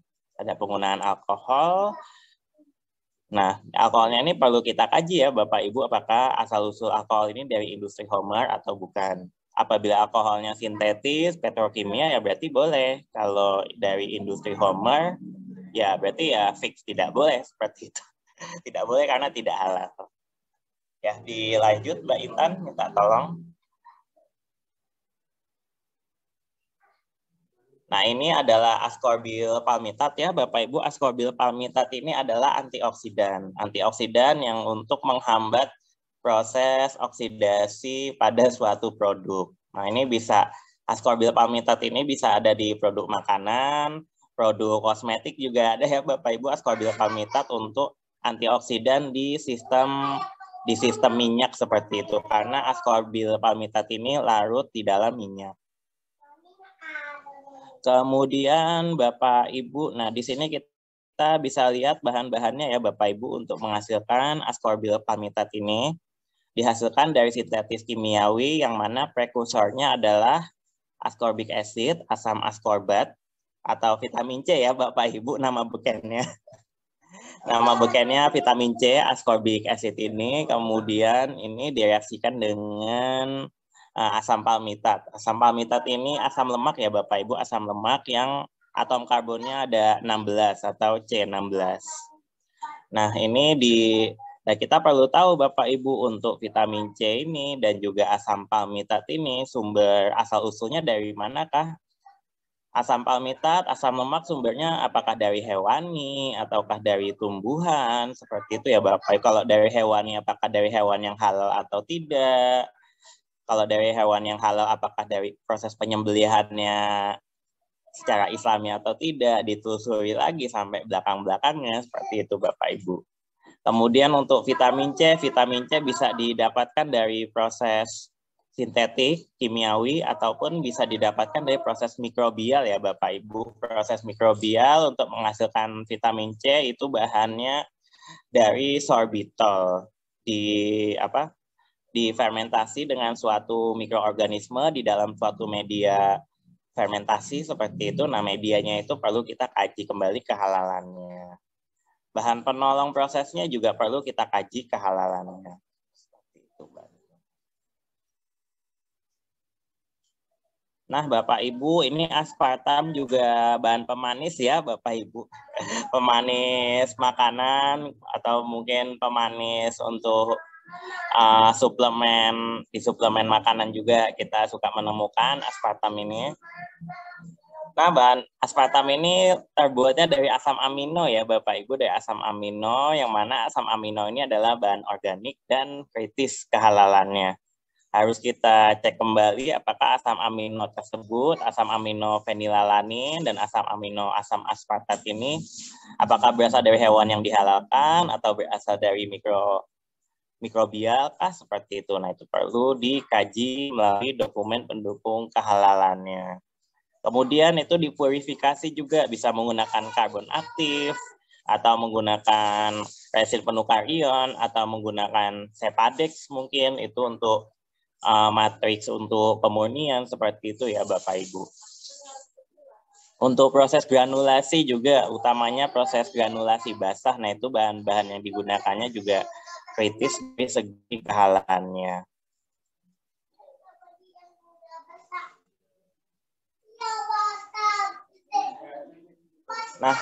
Nah, alkoholnya ini perlu kita kaji ya Bapak Ibu, apakah asal-usul alkohol ini dari industri Homer atau bukan. Apabila alkoholnya sintetis, petrokimia, ya berarti boleh. Kalau dari industri Homer, ya berarti ya fix tidak boleh seperti itu. Tidak boleh karena tidak halal. Ya, dilanjut Mbak Intan, minta tolong. Nah, ini adalah ascorbyl palmitat ya, Bapak Ibu. Ascorbyl palmitat ini adalah antioksidan. Antioksidan yang untuk menghambat proses oksidasi pada suatu produk. Nah, ini ascorbyl palmitat ini bisa ada di produk makanan, produk kosmetik juga ada ya, Bapak Ibu. Ascorbyl palmitat untuk antioksidan di sistem minyak seperti itu, karena ascorbyl palmitat ini larut di dalam minyak. Kemudian Bapak Ibu, nah di sini kita bisa lihat bahan-bahannya ya Bapak Ibu untuk menghasilkan ascorbyl palmitat ini dihasilkan dari sintetis kimiawi yang mana prekursornya adalah ascorbic acid, asam ascorbat atau vitamin C ya Bapak Ibu, nama bekennya. Nama bekennya vitamin C, ascorbic acid ini, kemudian ini direaksikan dengan asam palmitat. Asam palmitat ini asam lemak ya Bapak Ibu, asam lemak yang atom karbonnya ada 16 atau C16. Nah ini kita perlu tahu Bapak Ibu untuk vitamin C ini dan juga asam palmitat ini sumber asal-usulnya dari manakah? Asam palmitat, asam lemak sumbernya apakah dari hewani ataukah dari tumbuhan, seperti itu ya Bapak. Kalau dari hewani apakah dari hewan yang halal atau tidak. Kalau dari hewan yang halal apakah dari proses penyembelihannya secara Islami atau tidak, ditelusuri lagi sampai belakang-belakangnya, seperti itu Bapak Ibu. Kemudian untuk vitamin C bisa didapatkan dari proses sintetik, kimiawi, ataupun bisa didapatkan dari proses mikrobial ya Bapak Ibu. Proses mikrobial untuk menghasilkan vitamin C itu bahannya dari sorbitol. Difermentasi dengan suatu mikroorganisme di dalam suatu media fermentasi seperti itu. Nah, medianya itu perlu kita kaji kembali kehalalannya. Bahan penolong prosesnya juga perlu kita kaji kehalalannya. Seperti itu, Mbak. Nah, Bapak Ibu, ini aspartam juga bahan pemanis ya, Bapak Ibu. Pemanis makanan atau mungkin pemanis untuk suplemen makanan juga kita suka menemukan aspartam ini. Nah, bahan aspartam ini terbuatnya dari asam amino ya Bapak Ibu, dari asam amino, yang mana asam amino ini adalah bahan organik dan kritis kehalalannya. Harus kita cek kembali apakah asam amino tersebut, asam amino fenilalanin dan asam amino asam aspartat ini, apakah berasal dari hewan yang dihalalkan atau berasal dari mikrobial kah, seperti itu. Nah, itu perlu dikaji melalui dokumen pendukung kehalalannya. Kemudian itu dipurifikasi juga, bisa menggunakan karbon aktif, atau menggunakan resin penukar ion, atau menggunakan Sepadex mungkin, itu untuk matriks untuk pemurnian, seperti itu ya Bapak Ibu. Untuk proses granulasi juga, utamanya proses granulasi basah, nah itu bahan-bahan yang digunakannya juga kritis dari segi kehalalannya. Nah,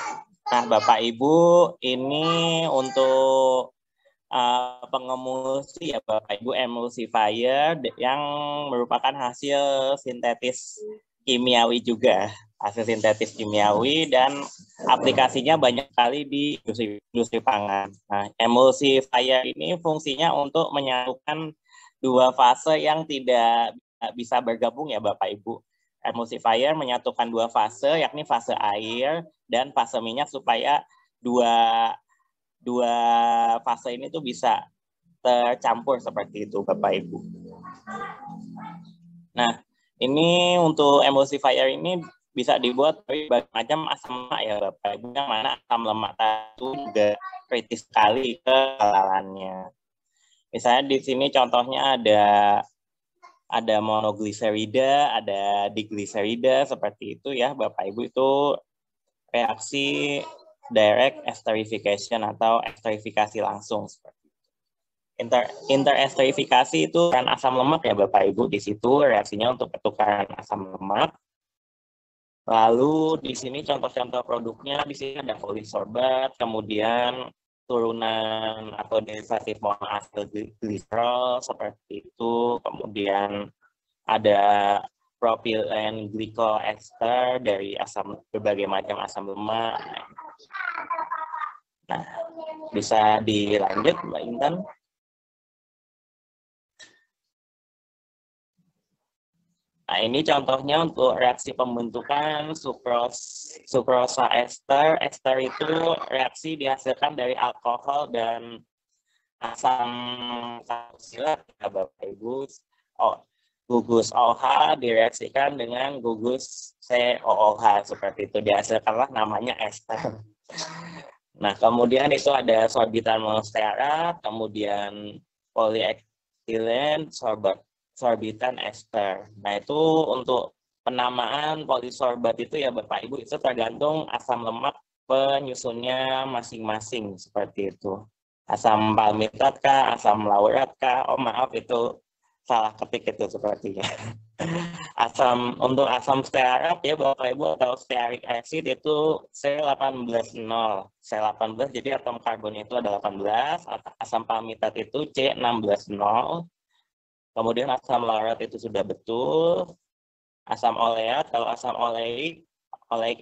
Bapak Ibu, ini untuk pengemulsi ya Bapak Ibu, emulsifier yang merupakan hasil sintetis kimiawi juga, hasil sintetis kimiawi, dan aplikasinya banyak sekali di industri pangan. Nah, emulsifier ini fungsinya untuk menyatukan dua fase yang tidak bisa bergabung ya Bapak Ibu. Emulsifier menyatukan dua fase, yakni fase air dan fase minyak, supaya dua fase ini tuh bisa tercampur seperti itu Bapak Ibu. Nah, ini untuk emulsifier ini bisa dibuat dari berbagai macam asam lemak ya Bapak Ibu, yang mana asam lemak itu juga kritis sekali kehalalannya. Misalnya di sini contohnya ada monogliserida, ada digliserida, seperti itu ya Bapak Ibu. Itu reaksi direct esterification atau esterifikasi langsung, seperti itu. Interesterifikasi itu kan asam lemak ya Bapak Ibu. Di situ reaksinya untuk pertukaran asam lemak. Lalu di sini contoh-contoh produknya, di sini ada polisorbat, kemudian turunan atau derivatif monoasil gliserol, seperti itu. Kemudian ada propilen glycoester dari berbagai macam asam lemak. Nah, bisa dilanjut Mbak Intan. Nah, ini contohnya untuk reaksi pembentukan sukrosa ester. Ester itu reaksi dihasilkan dari alkohol dan asam karboksilat ya Bapak Ibu. Gugus OH direaksikan dengan gugus COOH, seperti itu, dihasilkanlah namanya ester. Nah, kemudian itu ada sorbitan monostearat, kemudian polyethylene sorbitan ester. Nah, itu untuk penamaan polisorbat itu ya Bapak Ibu, itu tergantung asam lemak penyusunnya masing-masing, seperti itu. Asam palmitat kah, asam laurat kah? Oh maaf, itu salah ketik itu sepertinya. Untuk asam stearat ya Bapak Ibu, atau stearic acid itu C18-0. C18, jadi atom karbon itu ada 18, asam palmitat itu C16-0. Kemudian asam laurat itu sudah betul. Asam oleat, kalau asam oleic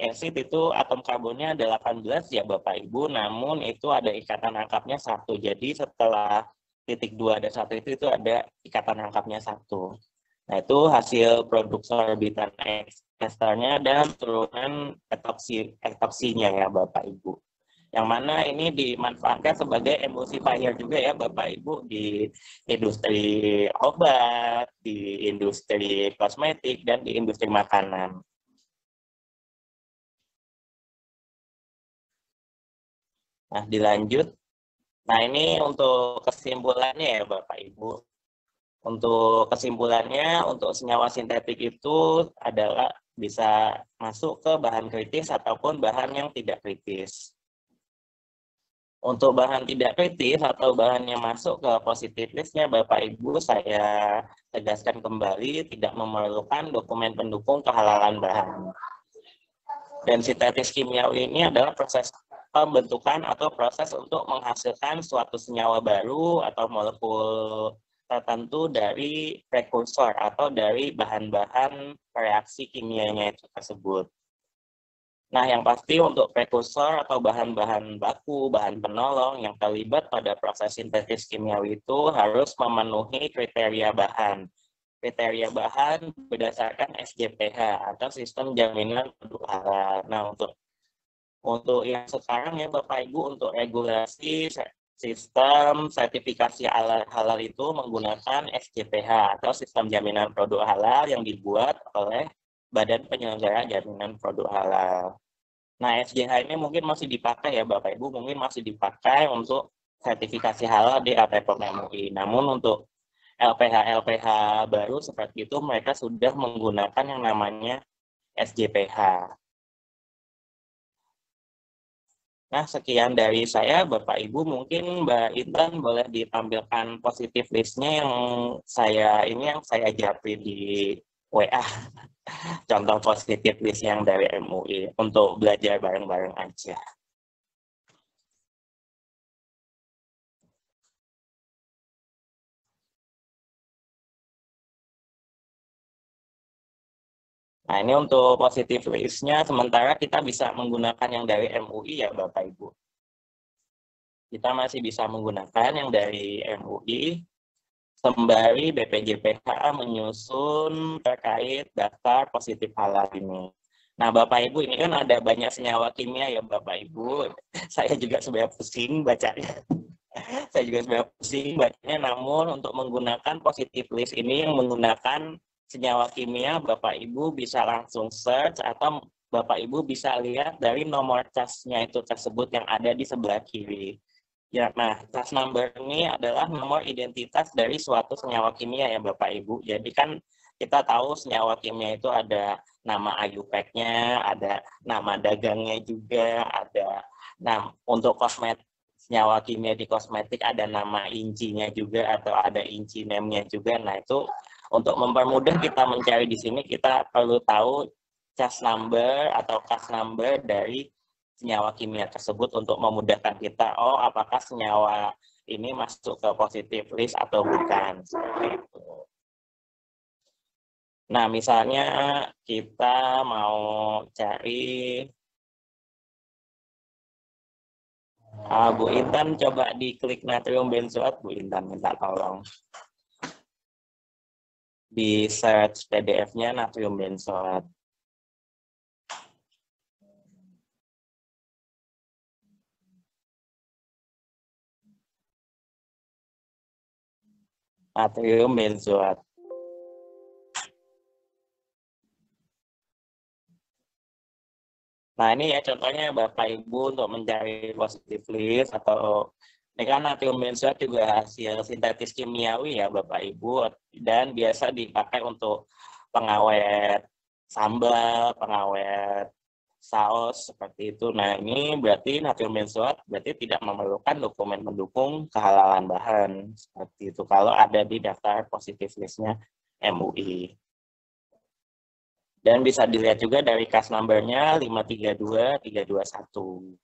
acid itu atom karbonnya ada 18 ya Bapak Ibu, namun itu ada ikatan rangkapnya 1. Jadi setelah titik 2 ada 1 itu ada ikatan rangkapnya 1. Nah, itu hasil produk sorbitan esternya dan turunan etoksinya ya Bapak Ibu. Yang mana ini dimanfaatkan sebagai emulsifier juga ya Bapak Ibu, di industri obat, di industri kosmetik, dan di industri makanan. Nah, dilanjut. Nah, ini untuk kesimpulannya ya Bapak Ibu. Untuk kesimpulannya, untuk senyawa sintetik itu adalah bisa masuk ke bahan kritis ataupun bahan yang tidak kritis. Untuk bahan tidak kritis atau bahan yang masuk ke positif listnya Bapak Ibu, saya tegaskan kembali tidak memerlukan dokumen pendukung kehalalan bahan. Dan sintetis kimiawi ini adalah proses pembentukan atau proses untuk menghasilkan suatu senyawa baru atau molekul tertentu dari prekursor atau dari bahan-bahan reaksi kimianya itu tersebut. Nah, yang pasti untuk prekursor atau bahan-bahan baku, bahan penolong yang terlibat pada proses sintetis kimiawi itu harus memenuhi kriteria bahan. Kriteria bahan berdasarkan SJPH atau Sistem Jaminan Produk Halal. Nah, untuk yang sekarang ya Bapak Ibu, untuk regulasi sistem sertifikasi halal itu menggunakan SJPH atau Sistem Jaminan Produk Halal yang dibuat oleh Badan Penyelenggara Jaminan Produk Halal. Nah, SJH ini mungkin masih dipakai ya Bapak Ibu, mungkin masih dipakai untuk sertifikasi halal di APPOM MUI. Namun untuk LPH baru seperti itu mereka sudah menggunakan yang namanya SJPH. Nah, sekian dari saya, Bapak Ibu. Mungkin Mbak Intan boleh ditampilkan positif list-nya yang saya japri di WA. Contoh positif list yang dari MUI untuk belajar bareng-bareng aja. Nah, ini untuk positif list-nya, sementara kita bisa menggunakan yang dari MUI ya Bapak Ibu. Kita masih bisa menggunakan yang dari MUI, sembari BPJPH menyusun terkait daftar positif halal ini. Nah, Bapak Ibu, ini kan ada banyak senyawa kimia ya Bapak Ibu. Saya juga sebenarnya pusing bacanya. Namun untuk menggunakan positif list ini yang menggunakan senyawa kimia, Bapak Ibu bisa langsung search atau Bapak Ibu bisa lihat dari nomor CAS-nya itu tersebut yang ada di sebelah kiri. Ya, nah, CAS number ini adalah nomor identitas dari suatu senyawa kimia ya Bapak Ibu. Jadi kan kita tahu senyawa kimia itu ada nama IUPAC-nya, ada nama dagangnya juga, ada. Nah, untuk senyawa kimia di kosmetik ada nama incinya juga atau ada inci name-nya juga. Nah, itu untuk mempermudah kita mencari di sini kita perlu tahu CAS number atau CAS number dari senyawa kimia tersebut untuk memudahkan kita, oh apakah senyawa ini masuk ke positif list atau bukan, seperti itu. Nah, misalnya kita mau cari, Bu Intan coba diklik natrium benzoat, Bu Intan minta tolong. Di search PDF-nya natrium benzoat. Natrium benzoat. Nah, ini ya contohnya Bapak Ibu untuk mencari positif list atau ini kan natrium benzoat juga hasil sintetis kimiawi ya Bapak Ibu dan biasa dipakai untuk pengawet sambal, pengawet saus seperti itu. Nah, ini berarti natrium benzoat berarti tidak memerlukan dokumen pendukung kehalalan bahan seperti itu kalau ada di daftar positif listnya MUI. Dan bisa dilihat juga dari CAS number-nya 532321.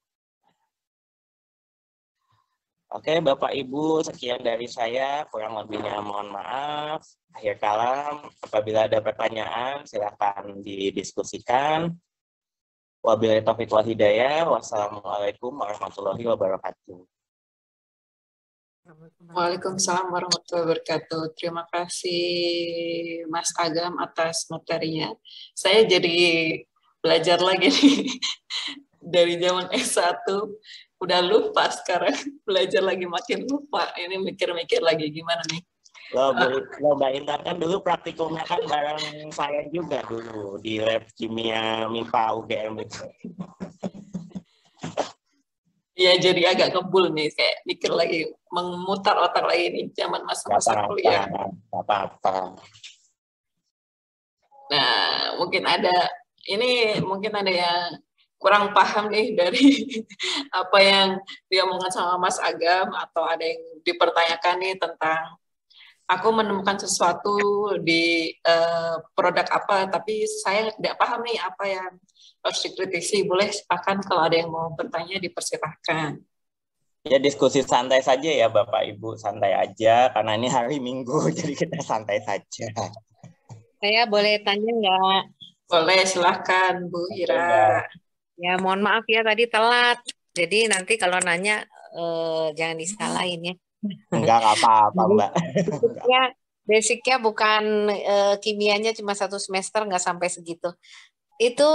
Oke, Bapak Ibu, sekian dari saya. Kurang lebihnya mohon maaf. Akhir kalam, apabila ada pertanyaan, silakan didiskusikan. Wabillahi taufiq wal hidayah. Wassalamualaikum warahmatullahi wabarakatuh. Waalaikumsalam warahmatullahi wabarakatuh. Terima kasih Mas Agam atas materinya. Saya jadi belajar lagi nih dari zaman S1 udah lupa, sekarang belajar lagi makin lupa. Ini mikir-mikir lagi gimana nih. Mbak Intan kan dulu praktikumnya kan bareng saya juga dulu di lab kimia MIPA UGM itu. Iya, jadi agak kebul nih, kayak mikir lagi, memutar otak lagi nih zaman masa-masa kuliah. Apa-apa. Nah, mungkin ada yang kurang paham nih dari apa yang dia ngomongin sama Mas Agam, atau ada yang dipertanyakan nih tentang aku menemukan sesuatu di produk apa, tapi saya tidak paham nih apa yang harus dikritisi. Boleh silakan kalau ada yang mau bertanya dipersilahkan. Ya, diskusi santai saja ya Bapak Ibu, santai aja karena ini hari Minggu jadi kita santai saja. Saya boleh tanya nggak? Boleh, silakan Bu Ira. Ya, mohon maaf ya tadi telat. Jadi nanti kalau nanya jangan disalahin ya. Enggak apa-apa, Mbak. Basicnya bukan kimianya cuma 1 semester, nggak sampai segitu. Itu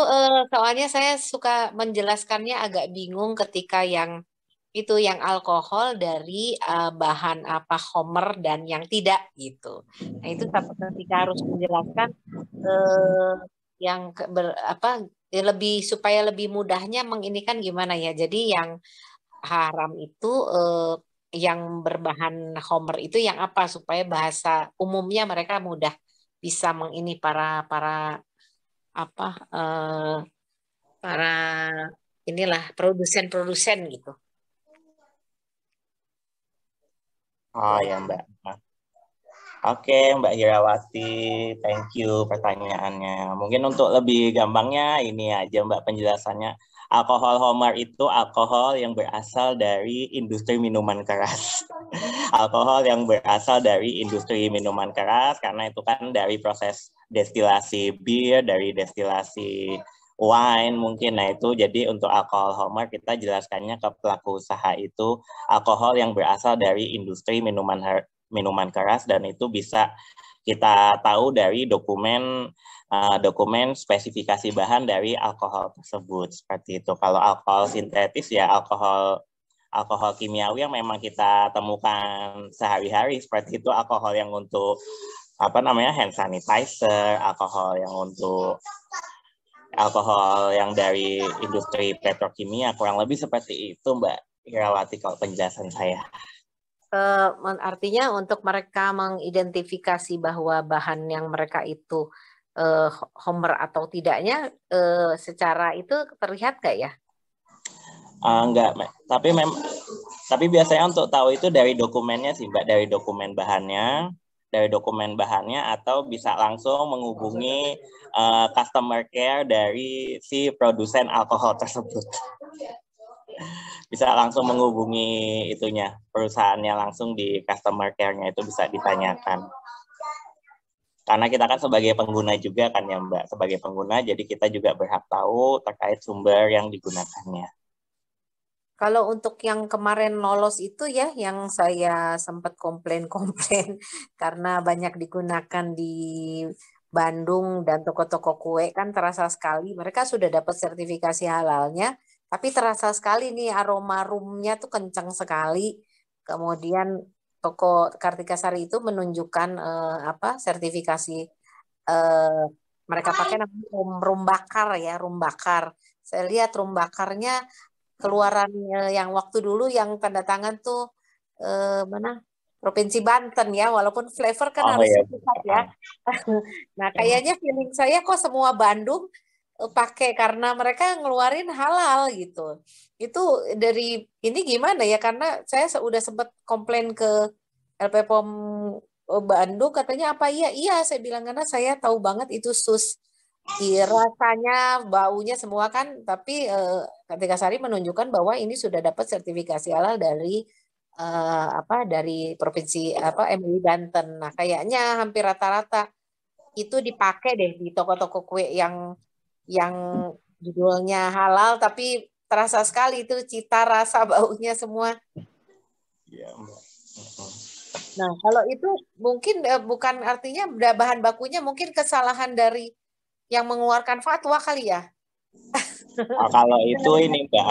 soalnya saya suka menjelaskannya agak bingung ketika yang itu yang alkohol dari bahan apa homer dan yang tidak gitu. Nah itu ketika harus menjelaskan yang lebih supaya lebih mudahnya menginikan gimana ya. Jadi yang haram itu yang berbahan homer itu yang apa supaya bahasa umumnya mereka mudah bisa mengini para apa para inilah produsen gitu. Oh ya Mbak. Oke Mbak Hirawati, thank you pertanyaannya. Mungkin untuk lebih gampangnya ini aja Mbak penjelasannya. Alkohol homer itu alkohol yang berasal dari industri minuman keras. Alkohol yang berasal dari industri minuman keras karena itu kan dari proses destilasi bir, dari destilasi wine mungkin. Nah itu jadi untuk alkohol homer kita jelaskannya ke pelaku usaha itu alkohol yang berasal dari industri minuman keras dan itu bisa kita tahu dari dokumen spesifikasi bahan dari alkohol tersebut seperti itu. Kalau alkohol sintetis ya alkohol kimiawi yang memang kita temukan sehari-hari seperti itu, alkohol yang untuk hand sanitizer, alkohol yang dari industri petrokimia, kurang lebih seperti itu Mbak Hirawati kalau penjelasan saya. Artinya untuk mereka mengidentifikasi bahwa bahan yang mereka itu homer atau tidaknya secara itu terlihat nggak ya? Enggak, tapi biasanya untuk tahu itu dari dokumennya sih Mbak, dari dokumen bahannya atau bisa langsung menghubungi customer care dari si produsen alkohol tersebut. Bisa langsung menghubungi itunya, perusahaannya langsung di customer care-nya itu bisa ditanyakan. Karena kita kan sebagai pengguna juga kan ya Mbak, sebagai pengguna jadi kita juga berhak tahu terkait sumber yang digunakannya. Kalau untuk yang kemarin lolos itu ya, yang saya sempat komplain karena banyak digunakan di Bandung dan toko-toko kue kan terasa sekali. Mereka sudah dapat sertifikasi halalnya, tapi terasa sekali nih aroma roomnya tuh kencang sekali. Kemudian toko Kartikasari itu menunjukkan sertifikasi mereka pakai namanya rum bakar ya, rum bakar. Saya lihat rum bakarnya keluaran yang waktu dulu yang tanda tangan tuh Provinsi Banten ya, walaupun flavor kan harus sehat ya. Nah, kayaknya feeling saya kok semua Bandung pakai karena mereka ngeluarin halal gitu. Itu dari ini gimana ya? Karena saya udah sempat komplain ke LP POM Bandung katanya apa iya? Iya, saya bilang karena saya tahu banget itu sus. Rasanya, baunya semua kan, tapi Kartikasari menunjukkan bahwa ini sudah dapat sertifikasi halal dari dari provinsi MUI Banten. Nah, kayaknya hampir rata-rata itu dipakai deh di toko-toko kue yang judulnya halal, tapi terasa sekali itu cita rasa baunya semua. Nah, kalau itu mungkin bukan artinya bahan bakunya, mungkin kesalahan dari yang mengeluarkan fatwa kali ya? Kalau itu ini Mbak,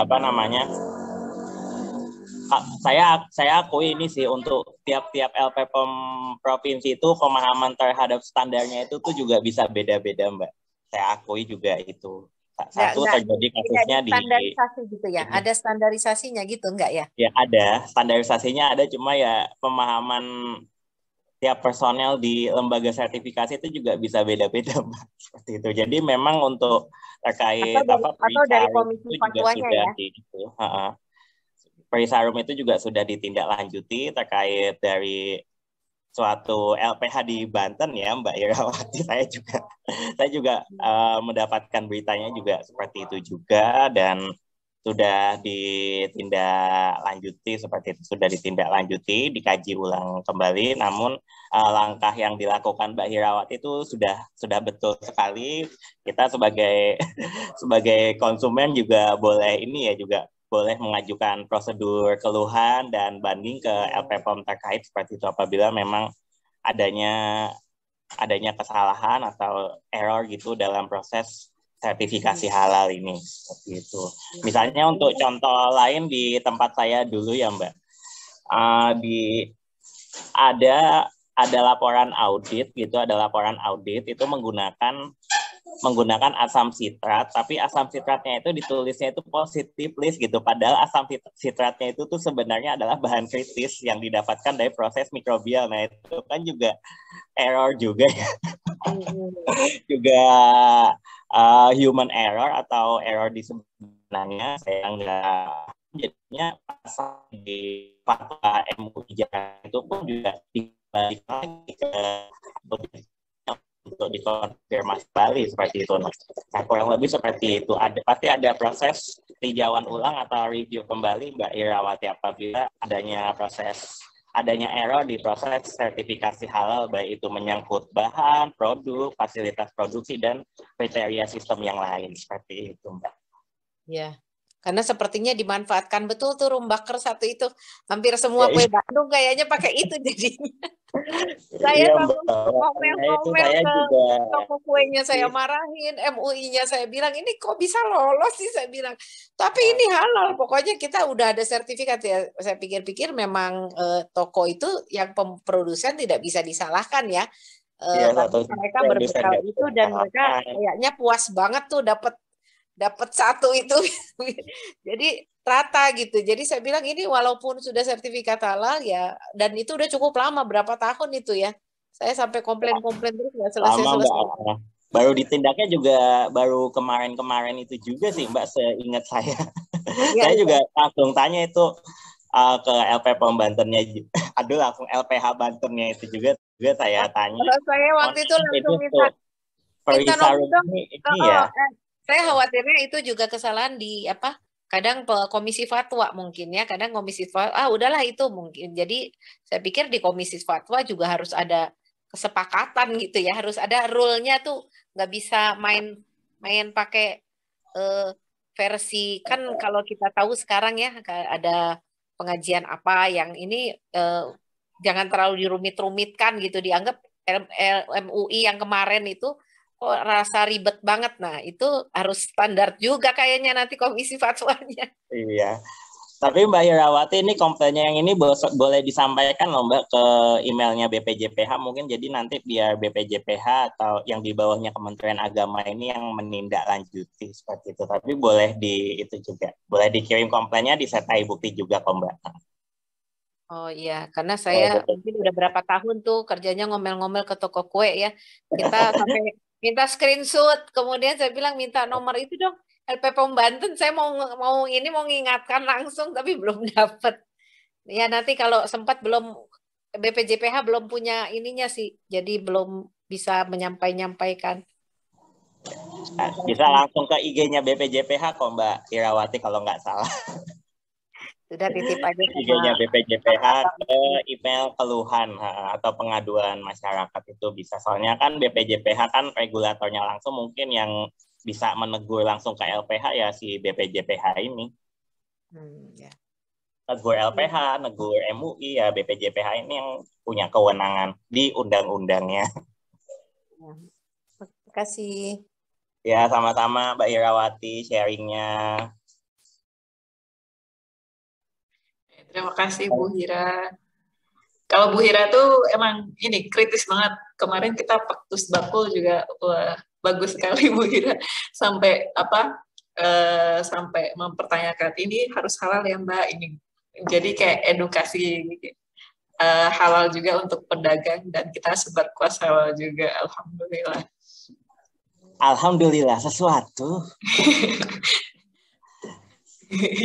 saya akui ini sih untuk tiap-tiap LP POM provinsi itu pemahaman terhadap standarnya itu tuh juga bisa beda-beda Mbak. Saya akui juga itu. Terjadi kasusnya di standarisasi gitu ya. Ada standarisasinya gitu enggak ya? Ya ada, standarisasinya ada, cuma ya pemahaman tiap personel di lembaga sertifikasi itu juga bisa beda-beda Mbak. Seperti itu. Jadi memang untuk terkait atau dari komisi fatwanya ya. Perisarum itu juga sudah ditindaklanjuti terkait dari suatu LPH di Banten ya Mbak Hirawati. Saya juga mendapatkan beritanya juga seperti itu juga, dan sudah ditindaklanjuti seperti itu, sudah ditindaklanjuti, dikaji ulang kembali. Namun langkah yang dilakukan Mbak Hirawati itu sudah betul sekali. Kita sebagai sebagai konsumen juga boleh juga boleh mengajukan prosedur keluhan dan banding ke LP POM terkait seperti itu apabila memang adanya kesalahan atau error gitu dalam proses sertifikasi halal ini seperti itu. Misalnya untuk contoh lain di tempat saya dulu ya Mbak, ada laporan audit gitu, itu menggunakan asam sitrat, tapi asam sitratnya itu ditulisnya itu positif list gitu, padahal asam sitratnya itu tuh sebenarnya adalah bahan kritis yang didapatkan dari proses mikrobial. Nah itu kan juga error juga ya. Juga human error atau error di sebenarnya saya nggak, jadinya pasal di fatwa MUI Jakarta itu pun juga dibalik lagi untuk dikonfirmasi kembali seperti itu. Nah, kurang lebih seperti itu. Pasti ada proses tinjauan ulang atau review kembali Mbak Irawati apabila adanya error di proses sertifikasi halal, baik itu menyangkut bahan, produk, fasilitas produksi, dan kriteria sistem yang lain. Seperti itu, Mbak. Ya, karena sepertinya dimanfaatkan betul tuh Rumbaker satu itu. Hampir semua kue Bandung kayaknya pakai itu jadinya. Saya ngomel-ngomel ke toko kuenya, saya marahin, MUI-nya saya bilang, ini kok bisa lolos sih, saya bilang. Tapi ini halal, pokoknya kita udah ada sertifikat ya. Saya pikir-pikir memang toko itu yang produsen tidak bisa disalahkan ya. Mereka berbekal itu dan mereka kayaknya puas banget tuh dapat satu itu. Jadi rata gitu. Jadi saya bilang ini walaupun sudah sertifikat halal ya, dan itu udah cukup lama, berapa tahun itu ya. Saya sampai komplain terus nggak selesai. Baru ditindaknya juga baru kemarin-kemarin itu juga sih Mbak, seingat saya. Ya, saya juga langsung tanya itu ke LP POM Bantennya. Aduh, langsung LPH Bantennya itu juga saya tanya. Kalau saya waktu itu langsung minta nomor dong. Ini ya. Saya khawatirnya itu juga kesalahan di kadang komisi fatwa mungkin ya, kadang komisi fatwa udahlah itu mungkin. Jadi saya pikir di komisi fatwa juga harus ada kesepakatan gitu ya, harus ada rule-nya tuh, nggak bisa main pakai versi, kan kalau kita tahu sekarang ya ada pengajian apa yang ini jangan terlalu dirumit-rumitkan gitu, dianggap MUI yang kemarin itu kok rasa ribet banget. Nah, itu harus standar juga kayaknya nanti komisi fatwanya. Iya. Tapi Mbak Hirawati, ini komplainnya yang ini boleh disampaikan loh Mbak ke emailnya BPJPH mungkin, jadi nanti biar BPJPH atau yang di bawahnya Kementerian Agama ini yang menindaklanjuti seperti itu. Tapi boleh boleh dikirim komplainnya, disertai bukti juga kok Mbak. Oh iya, karena saya mungkin udah berapa tahun tuh kerjanya ngomel-ngomel ke toko kue ya. Kita sampai minta screenshot, kemudian saya bilang minta nomor itu dong, LP POM Banten, saya mau mengingatkan langsung tapi belum dapat. Ya nanti kalau sempat belum, BPJPH belum punya ininya sih, jadi belum bisa menyampaikan. Bisa langsung ke IG-nya BPJPH kok Mbak Irawati kalau nggak salah. Sudah titip aja IG-nya BPJPH ke email keluhan atau pengaduan masyarakat itu bisa. Soalnya kan BPJPH kan regulatornya langsung, mungkin yang bisa menegur langsung ke LPH ya si BPJPH ini. Ya. Negur LPH, negur MUI ya BPJPH ini yang punya kewenangan di undang-undangnya. Terima kasih. Ya, sama-sama Mbak Irawati sharingnya. Terima kasih Bu Hira. Kalau Bu Hira tuh emang ini kritis banget. Kemarin kita Paktus Bakul juga bagus sekali Bu Hira, sampai sampai mempertanyakan ini harus halal ya Mbak ini. Jadi kayak edukasi halal juga untuk pedagang, dan kita sebar kuas halal juga. Alhamdulillah. Alhamdulillah sesuatu.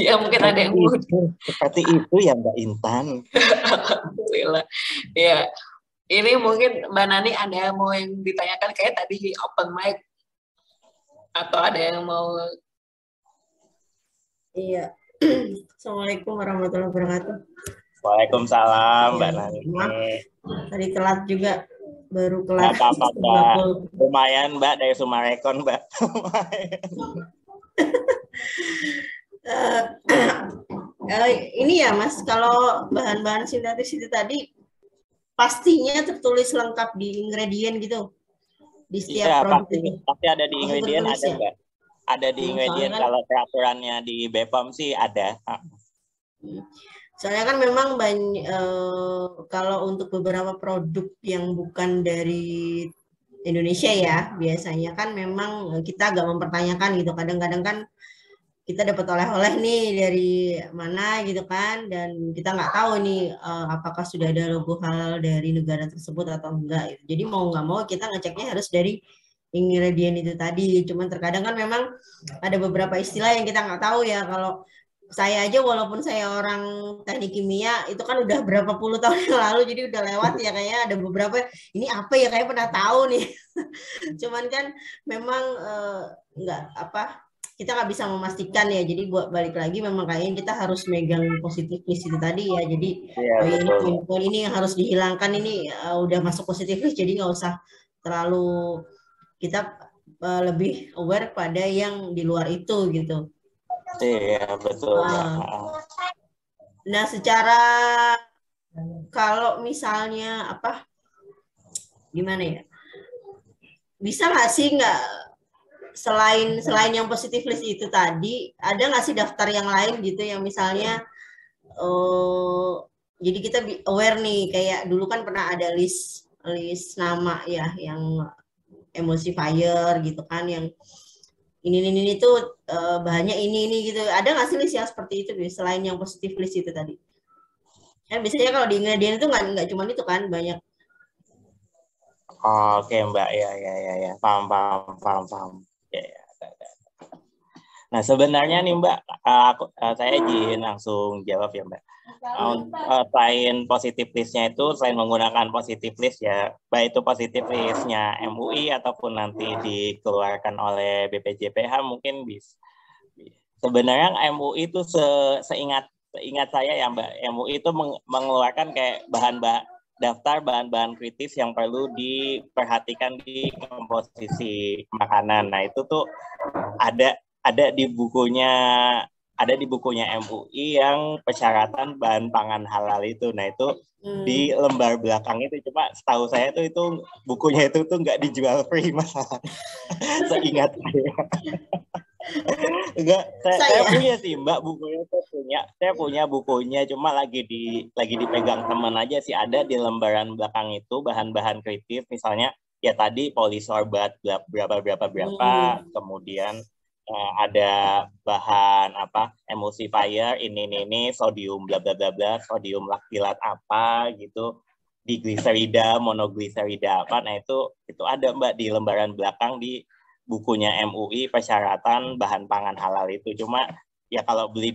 Ya mungkin ada yang seperti itu ya Mbak Intan. Alhamdulillah. Ya, ini mungkin Mbak Nani ada mau yang ditanyakan, kayak tadi open mic, atau ada yang mau Iya. Assalamualaikum warahmatullahi wabarakatuh. Waalaikumsalam, Ya, Mbak Nani. maaf, tadi telat juga, baru Nggak kelar. apa-apa, Mbak. Lumayan, Mbak, dari Sumarekon, Mbak. Ini ya Mas, kalau bahan-bahan sintetis itu tadi pastinya tertulis lengkap di ingredient gitu di setiap Iya, produk itu. pasti ada di ingredient, ada, ya? Mbak. Ada di ingredient, kan, kalau peraturannya di BPOM sih ada. Soalnya kan memang banyak kalau untuk beberapa produk yang bukan dari Indonesia ya, biasanya kan memang kita agak mempertanyakan gitu. Kadang-kadang kan kita dapat oleh-oleh nih dari mana gitu kan, dan kita nggak tahu nih apakah sudah ada logo halal dari negara tersebut atau enggak. Gitu. Jadi mau nggak mau kita ngeceknya harus dari ingredient itu tadi. Cuman terkadang kan memang ada beberapa istilah yang kita nggak tahu ya. Kalau saya aja walaupun saya orang teknik kimia itu kan udah berapa puluh tahun yang lalu, jadi udah lewat ya, kayaknya ada beberapa ini apa ya kayak pernah tahu nih. Cuman kan memang nggak apa, kita nggak bisa memastikan ya, jadi buat balik lagi memang kayaknya kita harus megang positif list itu tadi ya. Jadi ini poin-poin ini yang harus dihilangkan, ini udah masuk positif list, jadi nggak usah terlalu, kita lebih aware pada yang di luar itu gitu. Iya, betul. Nah, secara kalau misalnya apa, gimana ya, bisa nggak sih selain yang positif list itu tadi, ada nggak sih daftar yang lain gitu yang misalnya jadi kita aware nih, kayak dulu kan pernah ada list nama ya yang emulsifier gitu kan, yang ini tuh bahannya ini gitu. Ada nggak sih list yang seperti itu selain yang positif list itu tadi? Kan biasanya kalau di ingredient itu nggak cuma itu kan, banyak. Oke, Mbak, ya, paham. Ya. Nah, sebenarnya nih, Mbak, saya izin langsung jawab ya, Mbak. Selain positif list-nya itu, selain menggunakan positif list ya, baik itu positif list-nya MUI ataupun nanti dikeluarkan oleh BPJPH, mungkin bisa. Sebenarnya MUI itu seingat saya ya, Mbak, MUI itu mengeluarkan kayak daftar bahan-bahan kritis yang perlu diperhatikan di komposisi makanan. Nah, itu tuh ada di bukunya MUI yang persyaratan bahan pangan halal itu. Nah, itu di lembar belakang itu, cuma setahu saya tuh itu bukunya itu tuh nggak dijual free, masalah. Seingat saya. Enggak, saya punya sih, Mbak, bukunya. Saya punya bukunya, cuma lagi dipegang teman aja sih. Ada di lembaran belakang itu bahan-bahan kritis, misalnya ya tadi polisorbat berapa, kemudian ada bahan emulsifier ini sodium bla bla bla, sodium laktilat apa gitu, digliserida, monogliserida apa. Nah, itu ada, Mbak, di lembaran belakang di bukunya MUI persyaratan bahan pangan halal itu. Cuma ya kalau beli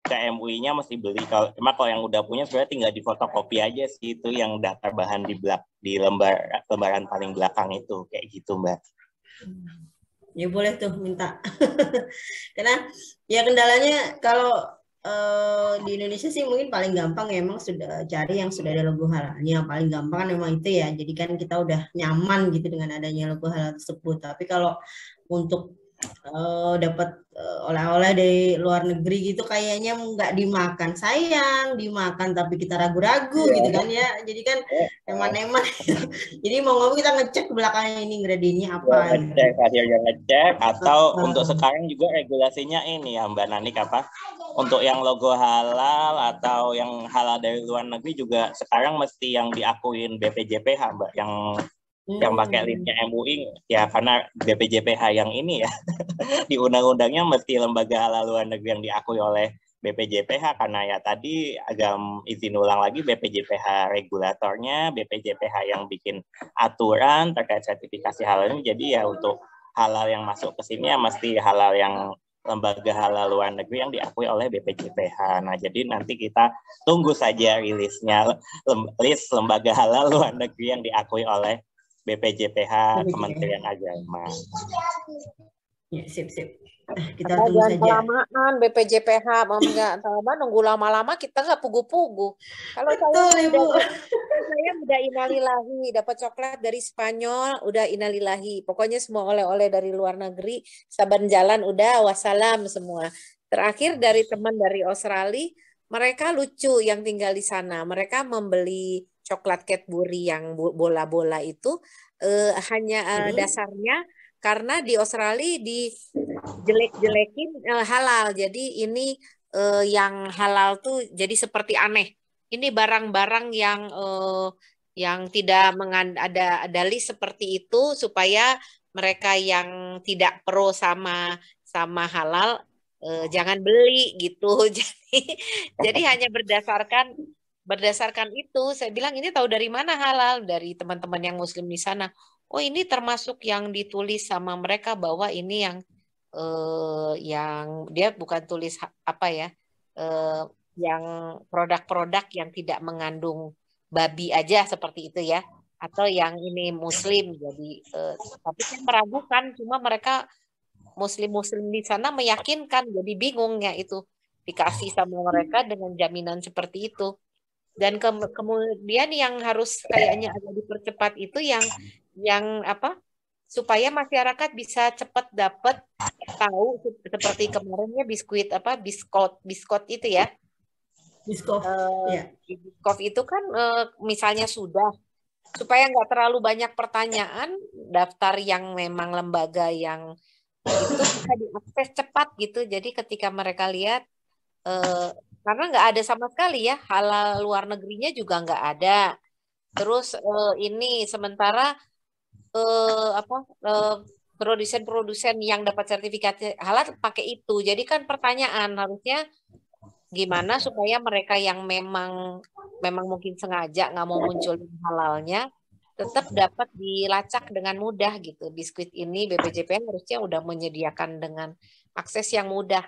ke MUI-nya mesti beli. Kalau yang udah punya sebenarnya tinggal difotokopi aja sih, itu yang daftar bahan di lembaran paling belakang itu, kayak gitu, Mbak. Ya boleh tuh minta. Karena ya kendalanya kalau di Indonesia sih mungkin paling gampang ya, emang sudah cari yang sudah ada logo halalnya, paling gampang kan memang itu ya. Jadi kan kita udah nyaman gitu dengan adanya logo halal tersebut. Tapi kalau untuk dapat oleh-oleh dari luar negeri gitu, kayaknya nggak dimakan, sayang dimakan tapi kita ragu-ragu gitu kan ya. Jadi kan eman-eman. Jadi mau ngomong kita ngecek belakangnya ini ingredientnya apa. Ngecek atau untuk sekarang juga regulasinya ini ya, Mbak Nanik, apa untuk yang logo halal atau yang halal dari luar negeri juga sekarang mesti yang diakuin BPJPH, Mbak, yang pakai listnya MUI ya, karena BPJPH yang ini ya di undang-undangnya mesti lembaga halal luar negeri yang diakui oleh BPJPH, karena ya tadi agak izin ulang lagi, BPJPH regulatornya, BPJPH yang bikin aturan terkait sertifikasi halal ini. Jadi ya untuk halal yang masuk ke sini ya mesti halal yang lembaga halal luar negeri yang diakui oleh BPJPH. Nah, jadi nanti kita tunggu saja rilisnya list lembaga halal luar negeri yang diakui oleh BPJPH, Kementerian Agama. Ya, sip. Kita tunggu Jangan saja. kelamaan BPJPH, nunggu lama-lama kita nggak pugu-pugu. Kalau Betul, Ibu. saya udah innalillahi, dapat coklat dari Spanyol, udah innalillahi. Pokoknya semua oleh-oleh dari luar negeri, saban jalan udah wassalam semua. Terakhir dari teman dari Australia, mereka lucu yang tinggal di sana. Mereka membeli coklat Cadbury yang bola-bola itu hanya dasarnya karena di Australia dijelek-jelekin halal. Jadi ini yang halal tuh jadi seperti aneh. Ini barang-barang yang tidak ada list seperti itu supaya mereka yang tidak pro sama halal jangan beli gitu. Jadi hanya berdasarkan itu. Saya bilang ini tahu dari mana halal, dari teman-teman yang Muslim di sana. Oh ini termasuk yang ditulis sama mereka bahwa ini yang dia bukan tulis apa ya, yang produk-produk yang tidak mengandung babi aja seperti itu ya, atau yang ini Muslim. Jadi tapi saya meragukan, cuma mereka Muslim di sana meyakinkan, jadi bingung ya itu dikasih sama mereka dengan jaminan seperti itu. Dan kemudian yang harus kayaknya agak dipercepat itu yang apa supaya masyarakat bisa cepat dapat tahu seperti kemarinnya biskot itu ya. Biskop. Biskop itu kan misalnya supaya nggak terlalu banyak pertanyaan, daftar yang memang lembaga yang itu bisa diakses cepat gitu. Jadi ketika mereka lihat karena nggak ada sama sekali ya, halal luar negerinya juga nggak ada. Terus ini sementara produsen-produsen yang dapat sertifikat halal pakai itu. Jadi kan pertanyaan harusnya gimana supaya mereka yang memang mungkin sengaja nggak mau muncul halalnya tetap dapat dilacak dengan mudah gitu. Biskuit ini BPJPH harusnya udah menyediakan dengan akses yang mudah.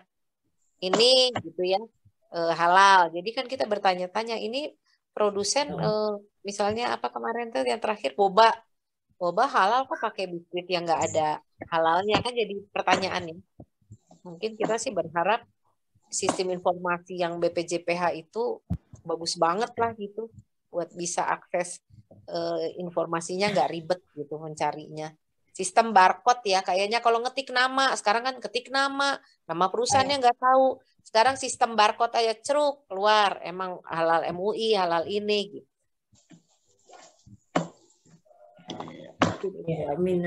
Ini gitu ya. Halal. Jadi kan kita bertanya-tanya ini produsen misalnya apa kemarin tuh yang terakhir boba halal kok pakai biskuit yang nggak ada halalnya, kan jadi pertanyaannya. Mungkin kita sih berharap sistem informasi yang BPJPH itu bagus banget lah gitu buat bisa akses informasinya nggak ribet gitu mencarinya. Sistem barcode ya, kayaknya kalau ngetik nama, sekarang kan ketik nama perusahaannya nggak tahu. Sekarang sistem barcode aja ceruk keluar, emang halal MUI, halal ini gitu. Ya, amin.